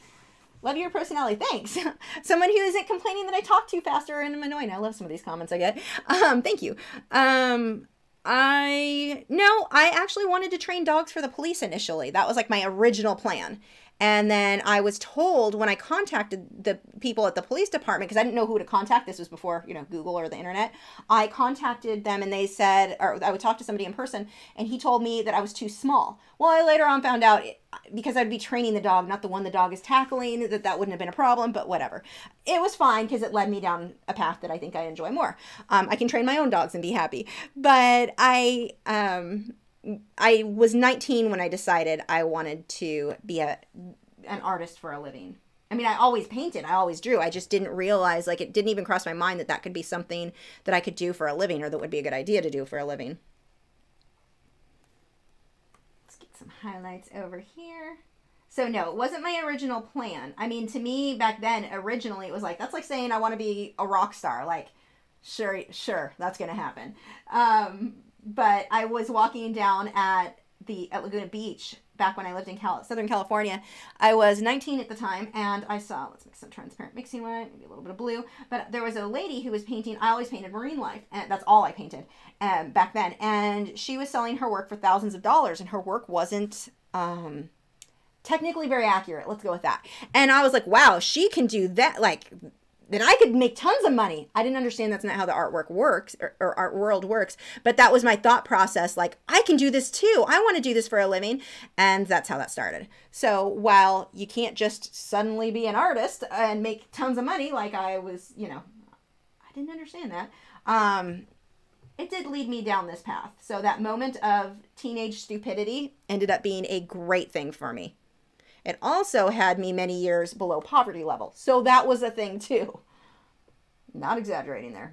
Love your personality. Thanks. Someone who isn't complaining that I talk too fast or am annoying. I love some of these comments I get. Thank you. I actually wanted to train dogs for the police initially. That was like my original plan. And then I was told when I contacted the people at the police department, because I didn't know who to contact. This was before, Google or the internet. I contacted them and they said, or I would talk to somebody in person, and he told me that I was too small. Well, I later on found out, because I'd be training the dog, not the one the dog is tackling, that wouldn't have been a problem, but whatever. It was fine because it led me down a path that I think I enjoy more. I can train my own dogs and be happy. But I was 19 when I decided I wanted to be an artist for a living. I mean, I always painted, I always drew. I just didn't realize, like, it didn't even cross my mind that could be something that I could do for a living, or that would be a good idea to do for a living. Let's get some highlights over here. So no, it wasn't my original plan. I mean, to me back then, originally it was like, that's like saying I want to be a rock star. Like, sure, that's going to happen. But I was walking down at Laguna Beach back when I lived in Southern California. I was 19 at the time, and I saw, let's mix some transparent mixing white, maybe a little bit of blue, but there was a lady who was painting. I always painted marine life, and that's all I painted back then. And she was selling her work for thousands of dollars, and her work wasn't technically very accurate. Let's go with that. And I was like, wow, she can do that. Like, then I could make tons of money. I didn't understand that's not how the artwork works, or art world works, but that was my thought process. Like, I can do this too. I want to do this for a living. And that's how that started. So while you can't just suddenly be an artist and make tons of money, like I was, I didn't understand that. It did lead me down this path. So that moment of teenage stupidity ended up being a great thing for me. it also had me many years below poverty level. So that was a thing too. Not exaggerating there.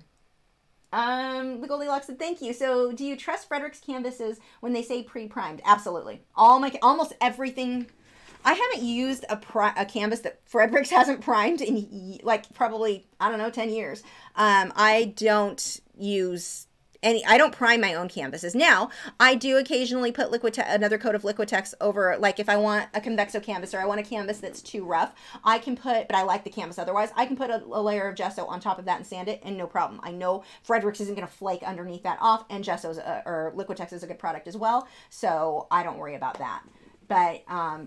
The Goldilocks said, thank you. So do you trust Fredrix canvases when they say pre-primed? Absolutely. Almost everything. I haven't used a canvas that Fredrix hasn't primed in like probably, I don't know, 10 years. I don't use I don't prime my own canvases. Now, I do occasionally put another coat of Liquitex over, like if I want a convexo canvas or I want a canvas that's too rough, I can put, but I like the canvas otherwise, I can put a layer of gesso on top of that and sand it, and no problem. I know Fredrix isn't going to flake underneath that off, and or Liquitex is a good product as well, so I don't worry about that. But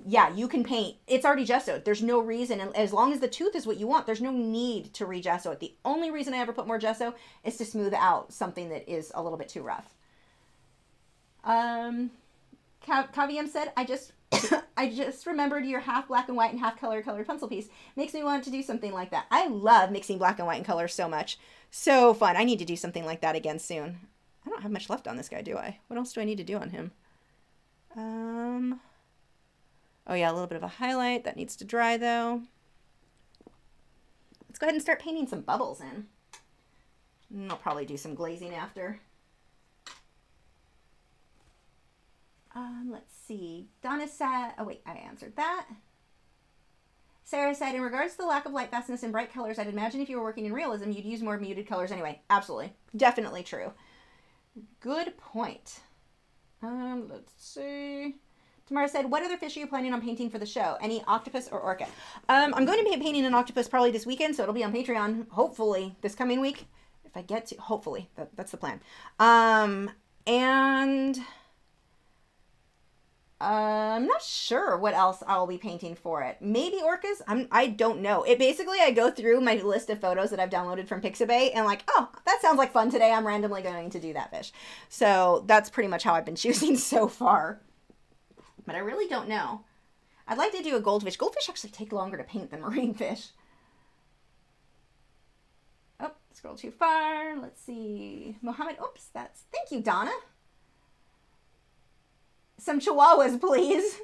yeah, you can paint. It's already gessoed. There's no reason, and as long as the tooth is what you want, there's no need to re-gesso it. The only reason I ever put more gesso is to smooth out something that is a little bit too rough. Kaviem said, I just remembered your half black and white and half colored pencil piece. Makes me want to do something like that. I love mixing black and white and color so much. So fun. I need to do something like that again soon. I don't have much left on this guy, do I? What else do I need to do on him? Oh yeah, a little bit of a highlight. That needs to dry though. Let's go ahead and start painting some bubbles in. And I'll probably do some glazing after. Let's see. Donna said, oh wait, I answered that. Sarah said, in regards to the lack of light fastness in bright colors, I'd imagine if you were working in realism, you'd use more muted colors anyway. Absolutely. Definitely true. Good point. Let's see. Tamara said, what other fish are you planning on painting for the show? Any octopus or orca? I'm going to be painting an octopus probably this weekend, so it'll be on Patreon, hopefully, this coming week. If I get to, hopefully. That's the plan. And I'm not sure what else I'll be painting for it. Maybe orcas? I don't know. It basically, I go through my list of photos that I've downloaded from Pixabay and like, oh, that sounds like fun today. I'm randomly going to do that fish. So that's pretty much how I've been choosing so far. But I really don't know. I'd like to do a goldfish. Goldfish actually take longer to paint than marine fish. Oh, scroll too far. Let's see. Mohammed, oops, thank you, Donna. Some chihuahuas, please.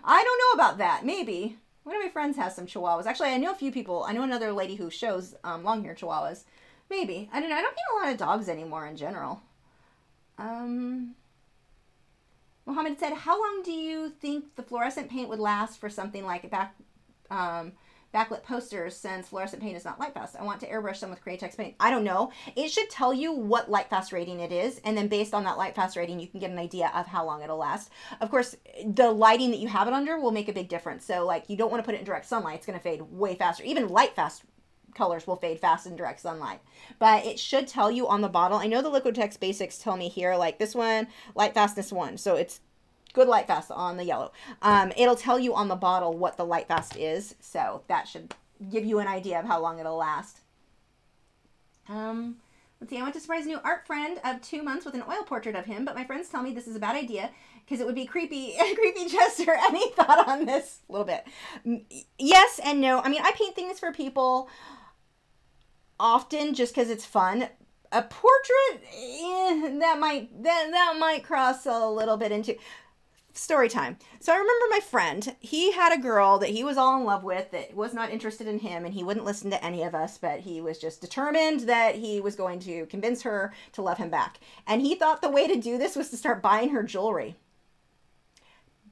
I don't know about that. Maybe. One of my friends has some chihuahuas. Actually, I know a few people. I know another lady who shows long-haired chihuahuas. Maybe. I don't know. I don't paint a lot of dogs anymore in general. Mohammed said, how long do you think the fluorescent paint would last for something like backlit posters, since fluorescent paint is not light fast? I want to airbrush some with Createx paint. I don't know. It should tell you what light fast rating it is, and then based on that light fast rating, you can get an idea of how long it'll last. Of course, the lighting that you have it under will make a big difference. So like, you don't want to put it in direct sunlight. It's going to fade way faster. Even light fast colors will fade fast in direct sunlight, but it should tell you on the bottle. I know the Liquitex basics tell me here, like this one, light fastness 1, so it's good light fast on the yellow. It'll tell you on the bottle what the light fast is, so that should give you an idea of how long it'll last. Let's see, I went to surprise a new art friend of 2 months with an oil portrait of him, but my friends tell me this is a bad idea because it would be creepy, creepy gesture. Any thought on this? A little bit. Yes and no. I mean, I paint things for people often just because it's fun. A portrait, that might cross a little bit into story time. So I remember my friend, he had a girl that he was all in love with that was not interested in him, and he wouldn't listen to any of us, but he was just determined that he was going to convince her to love him back. And he thought the way to do this was to start buying her jewelry.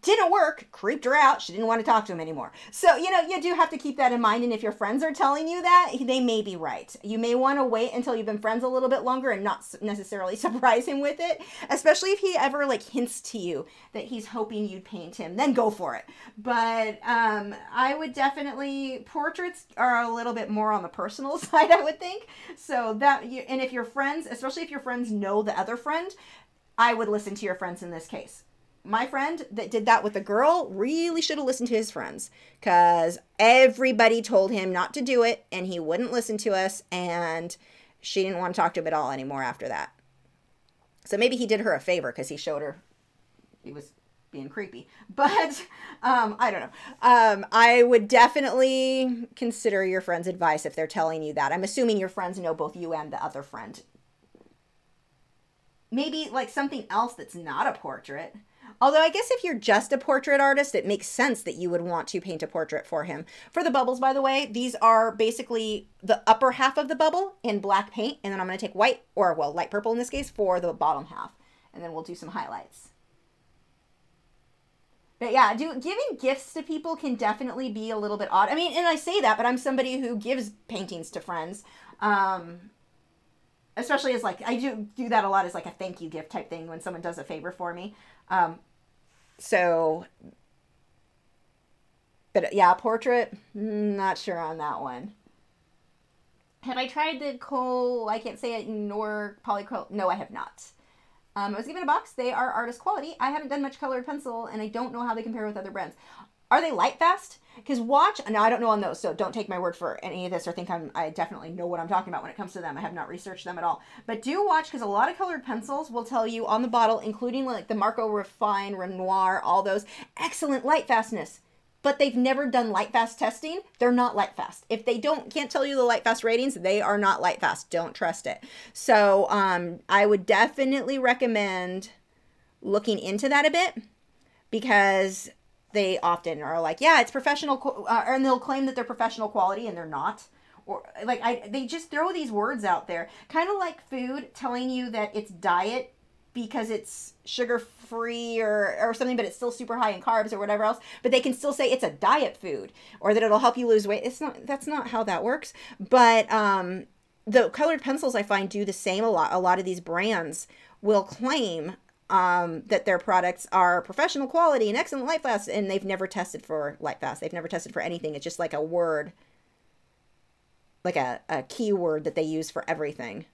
Didn't work, creeped her out. She didn't want to talk to him anymore. So, you know, you do have to keep that in mind. And if your friends are telling you that, they may be right. You may want to wait until you've been friends a little bit longer and not necessarily surprise him with it. Especially if he ever like hints to you that he's hoping you'd paint him, then go for it. But I would definitely, portraits are a little bit more on the personal side, I would think. So that, and if your friends, especially if your friends know the other friend, I would listen to your friends in this case. My friend that did that with the girl really should have listened to his friends, because everybody told him not to do it and he wouldn't listen to us, and she didn't want to talk to him at all anymore after that. So maybe he did her a favor because he showed her he was being creepy. But I don't know. I would definitely consider your friend's advice if they're telling you that. I'm assuming your friends know both you and the other friend. Maybe like something else that's not a portrait. Although I guess if you're just a portrait artist, it makes sense that you would want to paint a portrait for him. For the bubbles, by the way, these are basically the upper half of the bubble in black paint. And then I'm going to take white, or well, light purple in this case, for the bottom half. And then we'll do some highlights. But yeah, giving gifts to people can definitely be a little bit odd. I mean, and I say that, but I'm somebody who gives paintings to friends. Especially as like, I do that a lot as like a thank you gift type thing when someone does a favor for me. So, but yeah, portrait, not sure on that one. Have I tried the I can't say it, nor polycryl? No, I have not. I was given a box. They are artist quality. I haven't done much colored pencil, and I don't know how they compare with other brands. Are they light fast? Because watch, now I don't know on those, so don't take my word for any of this or think I definitely know what I'm talking about when it comes to them. I have not researched them at all. But do watch, because a lot of colored pencils will tell you on the bottle, including like the Marco Refine, Renoir, all those, excellent light fastness. But they've never done light fast testing. They're not light fast. If they can't tell you the light fast ratings, they are not light fast. Don't trust it. So I would definitely recommend looking into that a bit, because they often are like, yeah, it's professional, and they'll claim that they're professional quality and they're not. Or like they just throw these words out there, kind of like food, telling you that it's diet because it's sugar-free or something, but it's still super high in carbs or whatever else, but they can still say it's a diet food, or that it'll help you lose weight. That's not how that works. But the colored pencils, I find, do the same a lot. A lot of these brands will claim that their products are professional quality and excellent light fast, and they've never tested for light fast. They've never tested for anything. It's just like a word, like a keyword that they use for everything.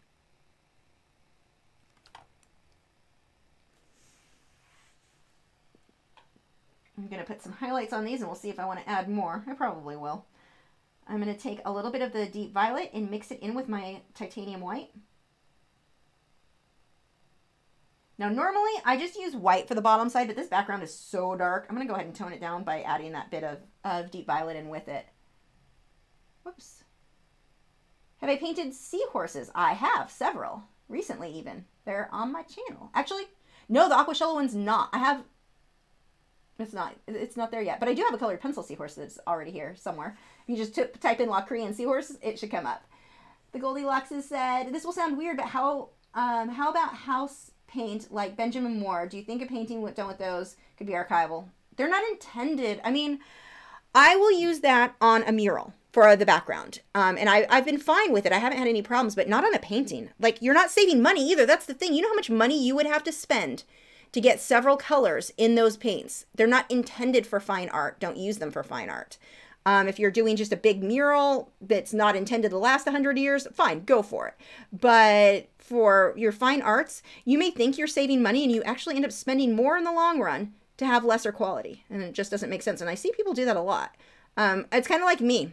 I'm going to put some highlights on these, and we'll see if I want to add more. I probably will. I'm going to take a little bit of the deep violet and mix it in with my titanium white. Now, normally I just use white for the bottom side, but this background is so dark. I'm going to go ahead and tone it down by adding that bit of deep violet in with it. Whoops. Have I painted seahorses? I have, several. Recently, even. They're on my channel. Actually, no, the Aquashella one's not. I have... It's not there yet. But I do have a colored pencil seahorse that's already here somewhere. If you just type in Lachri and seahorse, it should come up. The Goldilocks has said, this will sound weird, but how about house paint like Benjamin Moore? Do you think a painting done with those could be archival? They're not intended. I mean, I will use that on a mural for the background. And I've been fine with it. I haven't had any problems, but not on a painting. Like, you're not saving money either. That's the thing. You know how much money you would have to spend to get several colors in those paints. They're not intended for fine art. Don't use them for fine art. If you're doing just a big mural that's not intended to last 100 years, fine, go for it. But for your fine arts, you may think you're saving money and you actually end up spending more in the long run to have lesser quality. And it just doesn't make sense. And I see people do that a lot. It's kind of like me.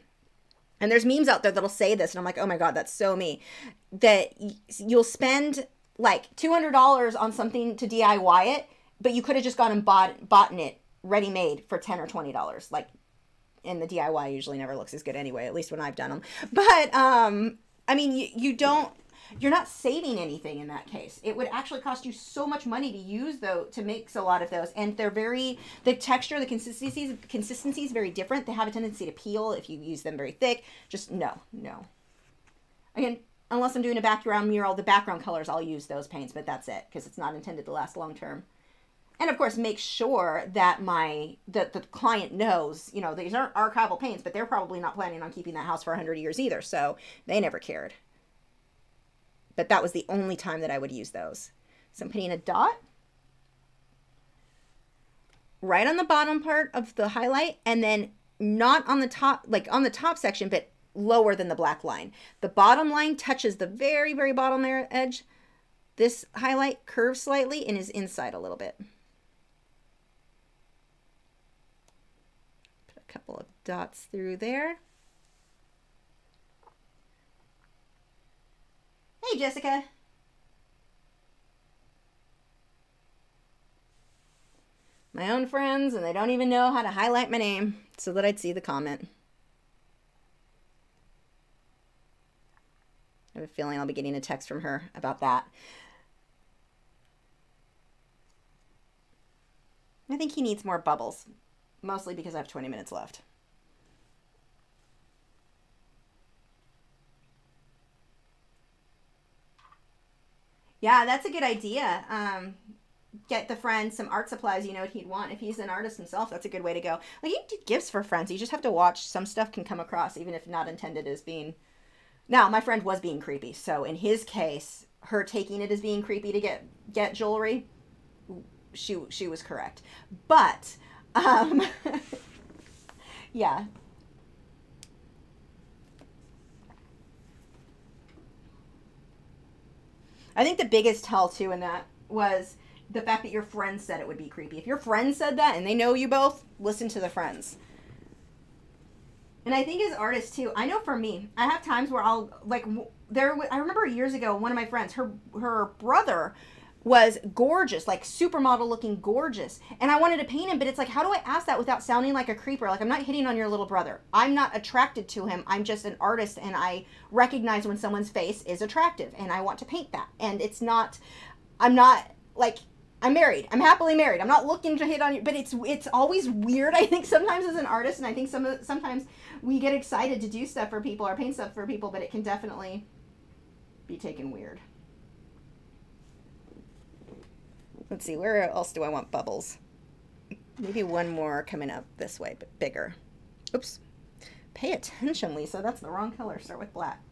And there's memes out there that'll say this, and I'm like, oh my God, that's so me. That you'll spend like $200 on something to DIY it, but you could have just gone and bought it ready-made for $10 or $20. Like, and the DIY usually never looks as good anyway, at least when I've done them. But I mean, you're not saving anything in that case. It would actually cost you so much money to use to mix a lot of those, and the texture, the consistency is very different. They have a tendency to peel if you use them very thick. Just no. Again, unless I'm doing a background mural, the background colors, I'll use those paints, but that's it, because it's not intended to last long term. And of course, make sure that the client knows, you know, these aren't archival paints, but they're probably not planning on keeping that house for 100 years either, so they never cared. But that was the only time that I would use those. So I'm putting a dot right on the bottom part of the highlight, and then not on the top, like on the top section, but lower than the black line. The bottom line touches the very, very bottom edge. This highlight curves slightly and is inside a little bit. Put a couple of dots through there. Hey, Jessica. My own friends, and they don't even know how to highlight my name so that I'd see the comment. I have a feeling I'll be getting a text from her about that. I think he needs more bubbles, mostly because I have 20 minutes left. Yeah, that's a good idea. Get the friend some art supplies, you know what he'd want. If he's an artist himself, that's a good way to go. Like, you do gifts for friends. You just have to watch. Some stuff can come across, even if not intended as being... Now, my friend was being creepy. So in his case, her taking it as being creepy to get jewelry, she was correct. But, yeah. I think the biggest tell, too, in that was the fact that your friend said it would be creepy. If your friend said that and they know you both, listen to the friends. And I think as artists, too, I know for me, I have times where I'll, like, I remember years ago, one of my friends, her brother was gorgeous, like supermodel looking gorgeous. And I wanted to paint him, but it's like, how do I ask that without sounding like a creeper? Like, I'm not hitting on your little brother. I'm not attracted to him. I'm just an artist, and I recognize when someone's face is attractive, and I want to paint that. And it's not, I'm not, like, I'm married. I'm happily married. I'm not looking to hit on you, but it's always weird, I think, sometimes as an artist, and I think sometimes we get excited to do stuff for people or paint stuff for people, but it can definitely be taken weird. Let's see, where else do I want bubbles? Maybe one more coming up this way, but bigger. Oops. Pay attention, Lisa. That's the wrong color. Start with black.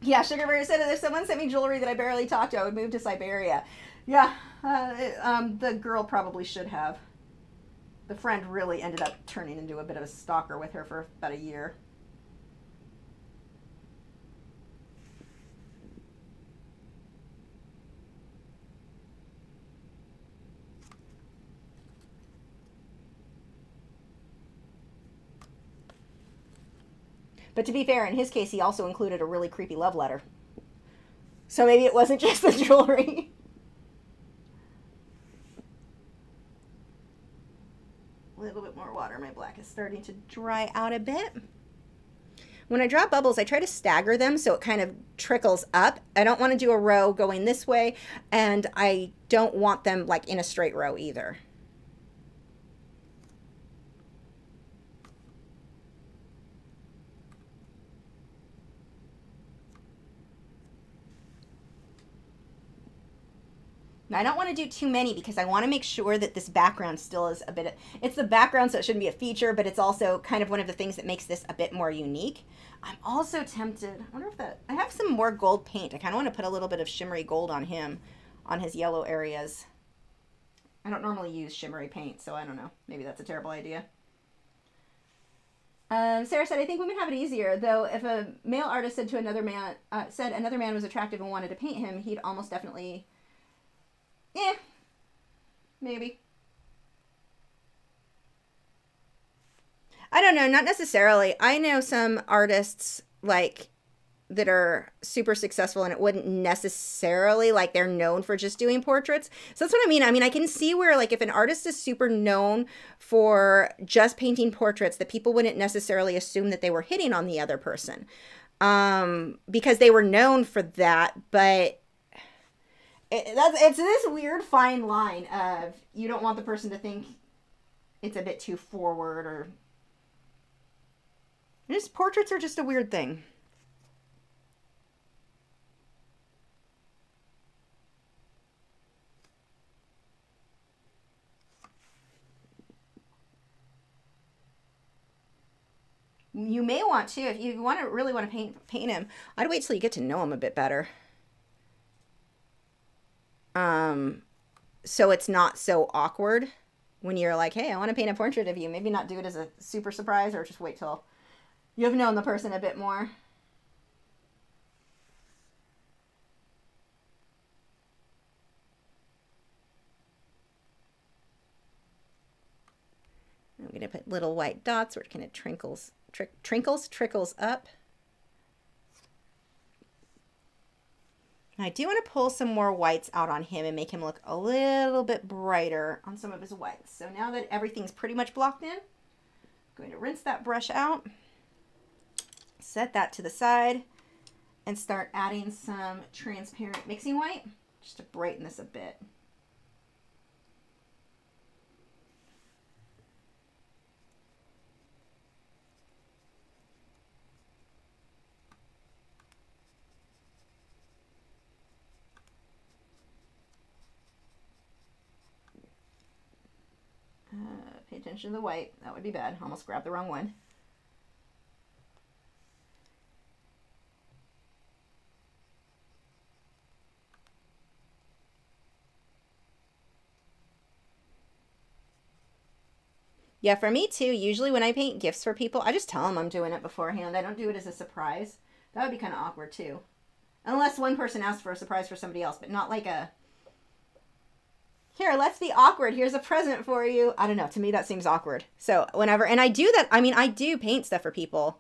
Yeah, Sugarberry said if someone sent me jewelry that I barely talked to, I would move to Siberia. Yeah, the girl probably should have. The friend really ended up turning into a bit of a stalker with her for about a year. But to be fair, in his case, he also included a really creepy love letter. So maybe it wasn't just the jewelry. A little bit more water. My black is starting to dry out a bit. When I draw bubbles, I try to stagger them so it kind of trickles up. I don't want to do a row going this way, and I don't want them like in a straight row either. Now, I don't want to do too many because I want to make sure that this background still is a bit, it's the background, so it shouldn't be a feature, but it's also kind of one of the things that makes this a bit more unique. I'm also tempted, I wonder if I have some more gold paint. I kind of want to put a little bit of shimmery gold on him, on his yellow areas. I don't normally use shimmery paint, so I don't know. Maybe that's a terrible idea. Sarah said, I think women have it easier, though if a male artist said to another man, was attractive and wanted to paint him, he'd almost definitely... Yeah, maybe. I don't know, not necessarily. I know some artists like that are super successful and it wouldn't necessarily like they're known for just doing portraits. So that's what I mean. I mean, I can see where like if an artist is super known for just painting portraits, that people wouldn't necessarily assume that they were hitting on the other person because they were known for that, but it's this weird fine line of you don't want the person to think it's a bit too forward, or just portraits are just a weird thing. You may want to, if you really want to paint him, I'd wait till you get to know him a bit better. So it's not so awkward when you're like, hey, I want to paint a portrait of you. Maybe not do it as a super surprise, or just wait till you've known the person a bit more. I'm going to put little white dots where it kind of trickles up. I do want to pull some more whites out on him and make him look a little bit brighter on some of his whites. So now that everything's pretty much blocked in, I'm going to rinse that brush out, set that to the side, and start adding some transparent mixing white just to brighten this a bit. finish in the white. That would be bad. Almost grabbed the wrong one. Yeah, for me too, usually when I paint gifts for people, I just tell them I'm doing it beforehand. I don't do it as a surprise. That would be kind of awkward too. Unless one person asks for a surprise for somebody else, but not like a, here, let's be awkward. Here's a present for you. I don't know. To me, that seems awkward. So whenever, and I do that, I mean, I do paint stuff for people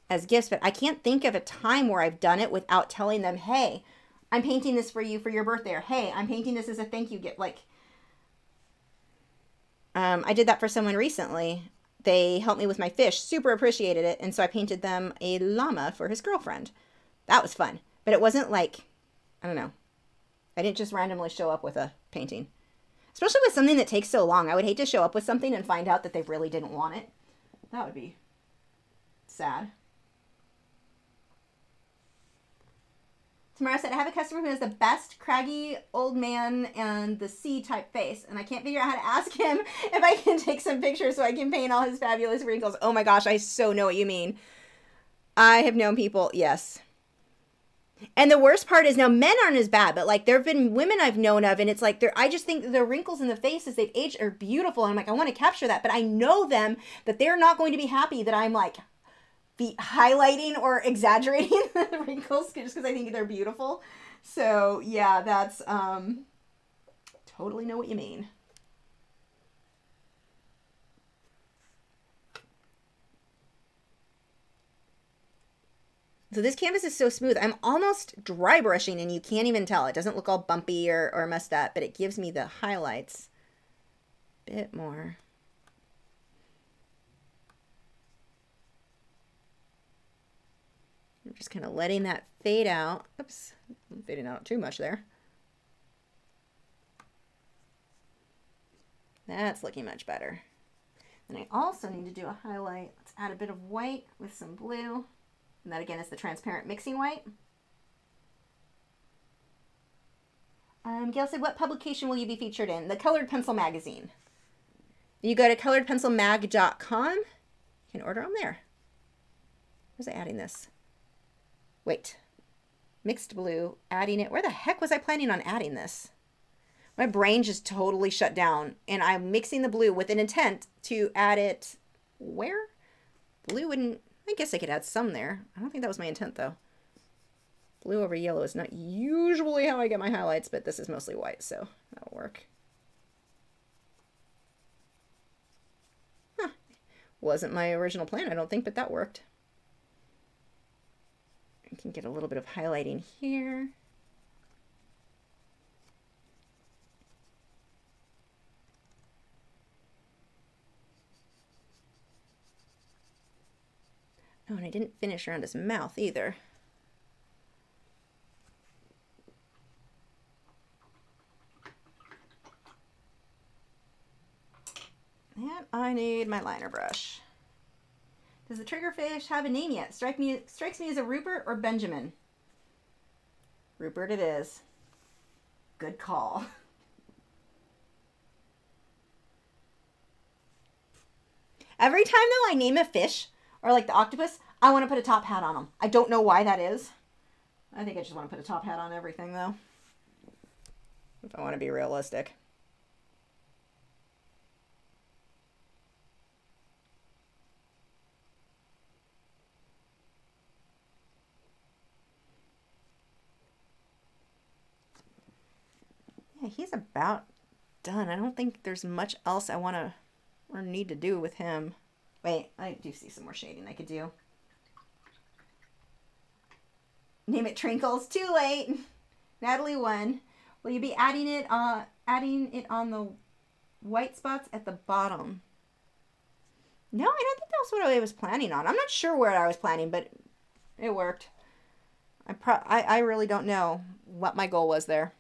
as gifts, but I can't think of a time where I've done it without telling them, hey, I'm painting this for you for your birthday, or hey, I'm painting this as a thank you gift. Like, I did that for someone recently. They helped me with my fish, super appreciated it, and so I painted them a llama for his girlfriend. That was fun, but it wasn't like, I don't know. I didn't just randomly show up with a painting. Especially with something that takes so long. I would hate to show up with something and find out that they really didn't want it. That would be sad. Tamara said, I have a customer who has the best craggy old man and the sea type face, and I can't figure out how to ask him if I can take some pictures so I can paint all his fabulous wrinkles. Oh my gosh, I so know what you mean. I have known people, yes. And the worst part is now men aren't as bad, but like there have been women I've known of, and it's like I just think the wrinkles in the face as they've aged are beautiful. And I'm like, I want to capture that, but I know them that they're not going to be happy that I'm like highlighting or exaggerating the wrinkles just because I think they're beautiful. So yeah, that's totally know what you mean. So this canvas is so smooth. I'm almost dry brushing and you can't even tell. It doesn't look all bumpy or messed up, but it gives me the highlights a bit more. I'm just kind of letting that fade out. Oops, I'm fading out too much there. That's looking much better. And I also need to do a highlight. Let's add a bit of white with some blue. And that again is the transparent mixing white. Gail said, what publication will you be featured in? The Colored Pencil magazine. You go to coloredpencilmag.com. You can order them there. Where's I adding this? Wait. Mixed blue, adding it. Where the heck was I planning on adding this? My brain just totally shut down. And I'm mixing the blue with an intent to add it where? Blue wouldn't... I guess I could add some there. I don't think that was my intent though. Blue over yellow is not usually how I get my highlights, but this is mostly white, so that'll work. Huh. Wasn't my original plan, I don't think, but that worked. I can get a little bit of highlighting here. Oh, and I didn't finish around his mouth either. And I need my liner brush. Does the triggerfish have a name yet? Strikes me as a Rupert or Benjamin. Rupert it is. Good call. Every time though I name a fish, or like the octopus, I want to put a top hat on them. I don't know why that is. I think I just want to put a top hat on everything though. If I want to be realistic. Yeah, he's about done. I don't think there's much else I want to or need to do with him. Wait, I do see some more shading I could do. Name it Trinkles. Too late. Natalie won. Will you be adding it on the white spots at the bottom? No, I don't think that's what I was planning on. I'm not sure where I was planning, but it worked. I really don't know what my goal was there.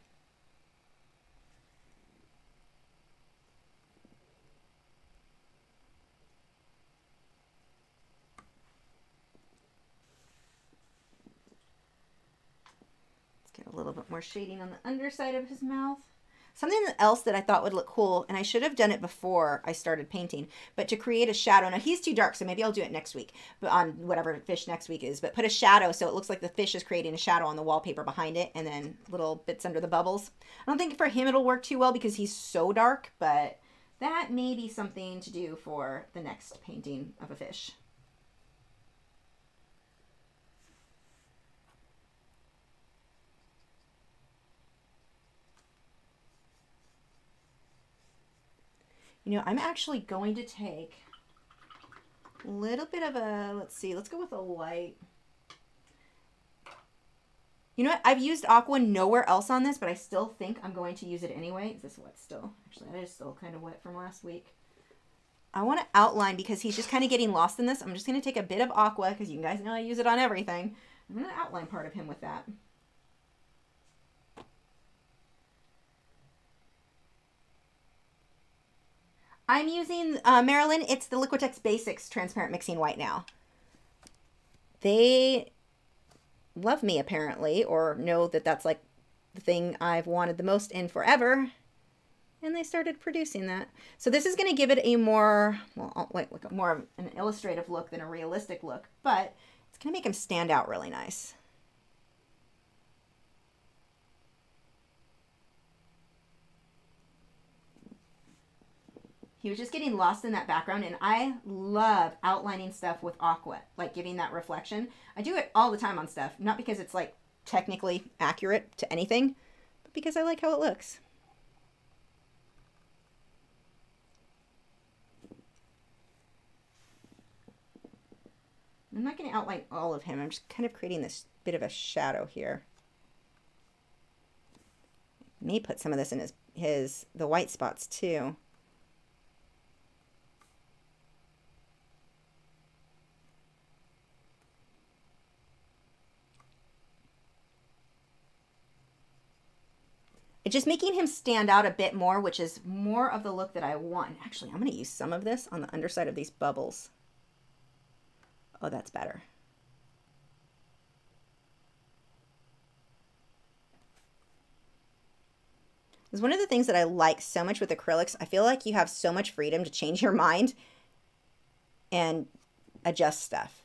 A little bit more shading on the underside of his mouth. Something else that I thought would look cool, and I should have done it before I started painting, but to create a shadow. Now he's too dark, so maybe I'll do it next week, but on whatever fish next week is. But put a shadow so it looks like the fish is creating a shadow on the wallpaper behind it, and then little bits under the bubbles. I don't think for him it'll work too well because he's so dark, but that may be something to do for the next painting of a fish. You know, I'm actually going to take a little bit of a, let's see, let's go with a light. You know what? I've used aqua nowhere else on this, but I still think I'm going to use it anyway. Is this wet still? Actually, that is still kind of wet from last week. I want to outline because he's just kind of getting lost in this. I'm just going to take a bit of aqua because you guys know I use it on everything. I'm going to outline part of him with that. I'm using, Marilyn, it's the Liquitex Basics Transparent Mixing White now. They love me, apparently, or know that that's like the thing I've wanted the most in forever. And they started producing that. So this is going to give it a more, well, like more of an illustrative look than a realistic look, but it's going to make him stand out really nice. He was just getting lost in that background, and I love outlining stuff with aqua, like giving that reflection. I do it all the time on stuff, not because it's like technically accurate to anything, but because I like how it looks. I'm not going to outline all of him. I'm just kind of creating this bit of a shadow here. I may put some of this in the white spots too. It's just making him stand out a bit more, which is more of the look that I want. Actually, I'm going to use some of this on the underside of these bubbles. Oh, that's better. This is one of the things that I like so much with acrylics. I feel like you have so much freedom to change your mind and adjust stuff.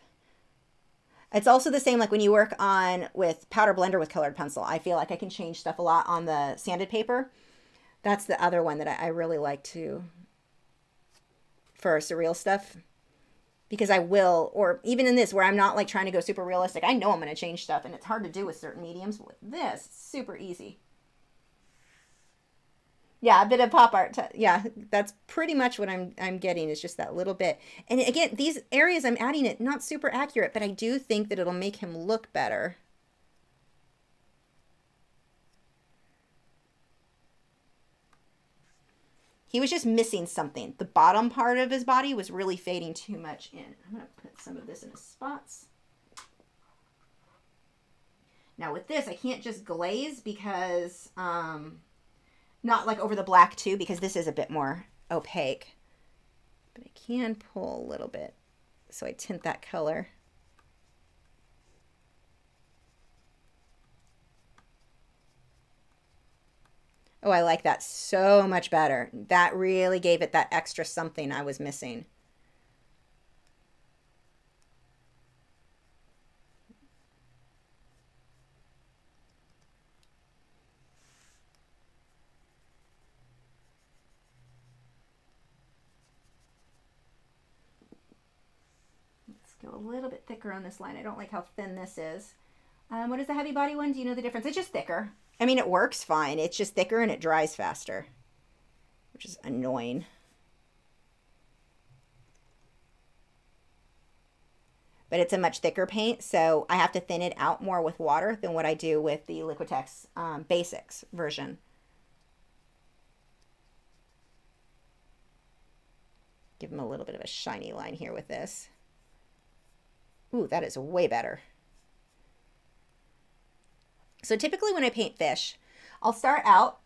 It's also the same like when you work on with powder blender with colored pencil. I feel like I can change stuff a lot on the sanded paper. That's the other one that I really like to, for surreal stuff. Because I will, or even in this where I'm not like trying to go super realistic, I know I'm going to change stuff, and it's hard to do with certain mediums. But with this, it's super easy. Yeah, a bit of pop art. Yeah, that's pretty much what I'm getting, is just that little bit. And again, these areas I'm adding it, not super accurate, but I do think that it'll make him look better. He was just missing something. The bottom part of his body was really fading too much in. I'm going to put some of this in his spots. Now with this, I can't just glaze because, not like over the black too, because this is a bit more opaque. But I can pull a little bit so I tint that color. Oh, I like that so much better. That really gave it that extra something I was missing. Let's go a little bit thicker on this line. I don't like how thin this is. What is the heavy body one? Do you know the difference? It's just thicker. I mean, it works fine. It's just thicker and it dries faster, which is annoying. But it's a much thicker paint, so I have to thin it out more with water than what I do with the Liquitex Basics version. Give him a little bit of a shiny line here with this. Ooh, that is way better. So typically when I paint fish, I'll start out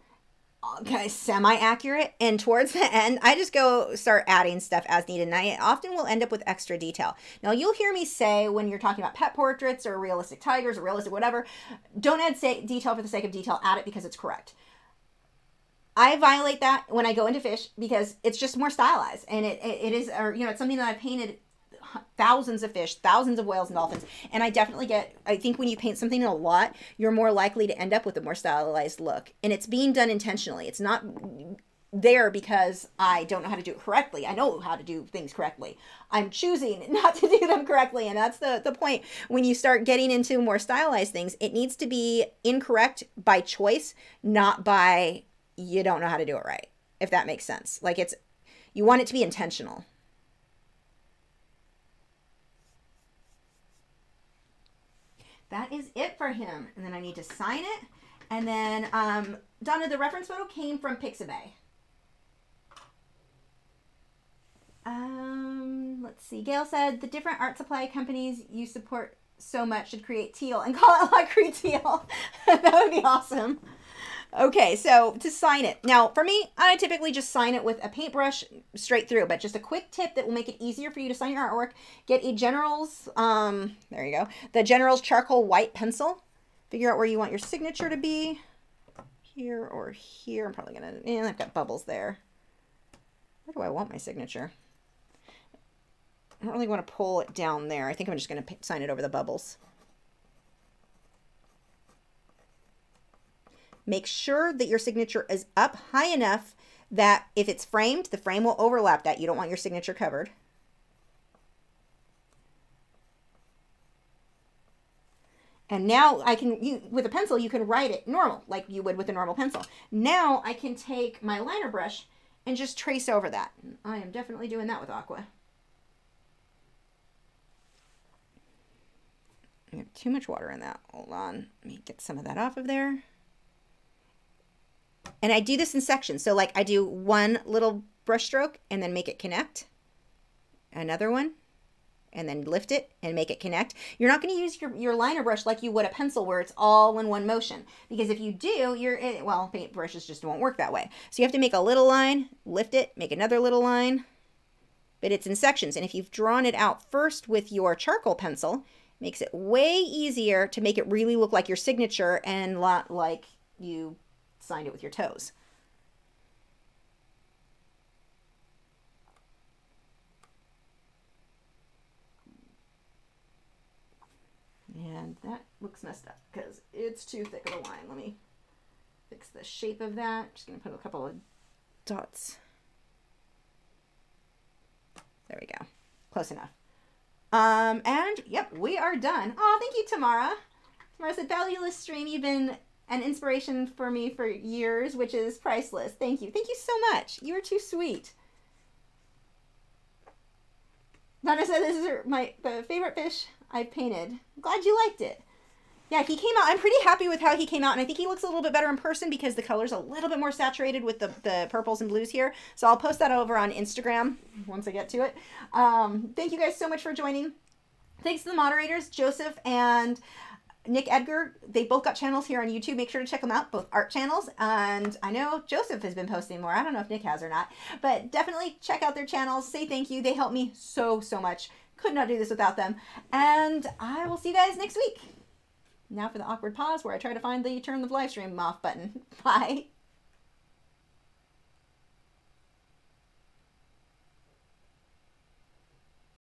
kind of semi-accurate, and towards the end, I just go start adding stuff as needed, and I often will end up with extra detail. Now, you'll hear me say when you're talking about pet portraits or realistic tigers or realistic whatever, don't add detail for the sake of detail, add it because it's correct. I violate that when I go into fish because it's just more stylized, and it is, or you know, it's something that I painted thousands of fish, thousands of whales and dolphins, and I definitely get, I think when you paint something a lot, you're more likely to end up with a more stylized look, and it's being done intentionally. It's not there because I don't know how to do it correctly. I know how to do things correctly. I'm choosing not to do them correctly, and that's the point. When you start getting into more stylized things, it needs to be incorrect by choice, not by you don't know how to do it right, if that makes sense. Like, it's, you want it to be intentional. That is it for him. And then I need to sign it. And then, Donna, the reference photo came from Pixabay. Let's see. Gail said, the different art supply companies you support so much should create teal and call it Lachri teal. That would be awesome. Okay, so to sign it. Now, for me, I typically just sign it with a paintbrush straight through, but just a quick tip that will make it easier for you to sign your artwork. Get a General's, there you go, the General's charcoal white pencil. Figure out where you want your signature to be. Here or here. I'm probably going to, I've got bubbles there. Where do I want my signature? I don't really want to pull it down there. I think I'm just going to sign it over the bubbles. Make sure that your signature is up high enough that if it's framed, the frame will overlap that. You don't want your signature covered. And now I can, with a pencil, you can write it normal, like you would with a normal pencil. Now I can take my liner brush and just trace over that. I am definitely doing that with Aqua. I have too much water in that. Hold on. Let me get some of that off of there. And I do this in sections. So like I do one little brush stroke and then make it connect. Another one. And then lift it and make it connect. You're not going to use your liner brush like you would a pencil where it's all in one motion. Because if you do, well, paint brushes just won't work that way. So you have to make a little line, lift it, make another little line. But it's in sections. And if you've drawn it out first with your charcoal pencil, it makes it way easier to make it really look like your signature and not like you signed it with your toes. And that looks messed up because it's too thick of a line. Let me fix the shape of that. Just going to put a couple of dots. There we go. Close enough. And yep, we are done. Oh, thank you, Tamara. Tamara said, fabulous stream. You've been an inspiration for me for years, which is priceless. Thank you. Thank you so much. You are too sweet. Donna said, this is the favorite fish I've painted. I'm glad you liked it. Yeah, he came out. I'm pretty happy with how he came out, and I think he looks a little bit better in person because the color's a little bit more saturated with the purples and blues here. So I'll post that over on Instagram once I get to it. Thank you guys so much for joining. Thanks to the moderators, Joseph and Nick Edgar. They both got channels here on YouTube. Make sure to check them out, both art channels. And I know Joseph has been posting more. I don't know if Nick has or not, but definitely check out their channels. Say thank you. They help me so much. Could not do this without them. And I will see you guys next week. Now for the awkward pause where I try to find the turn the live stream off button. Bye.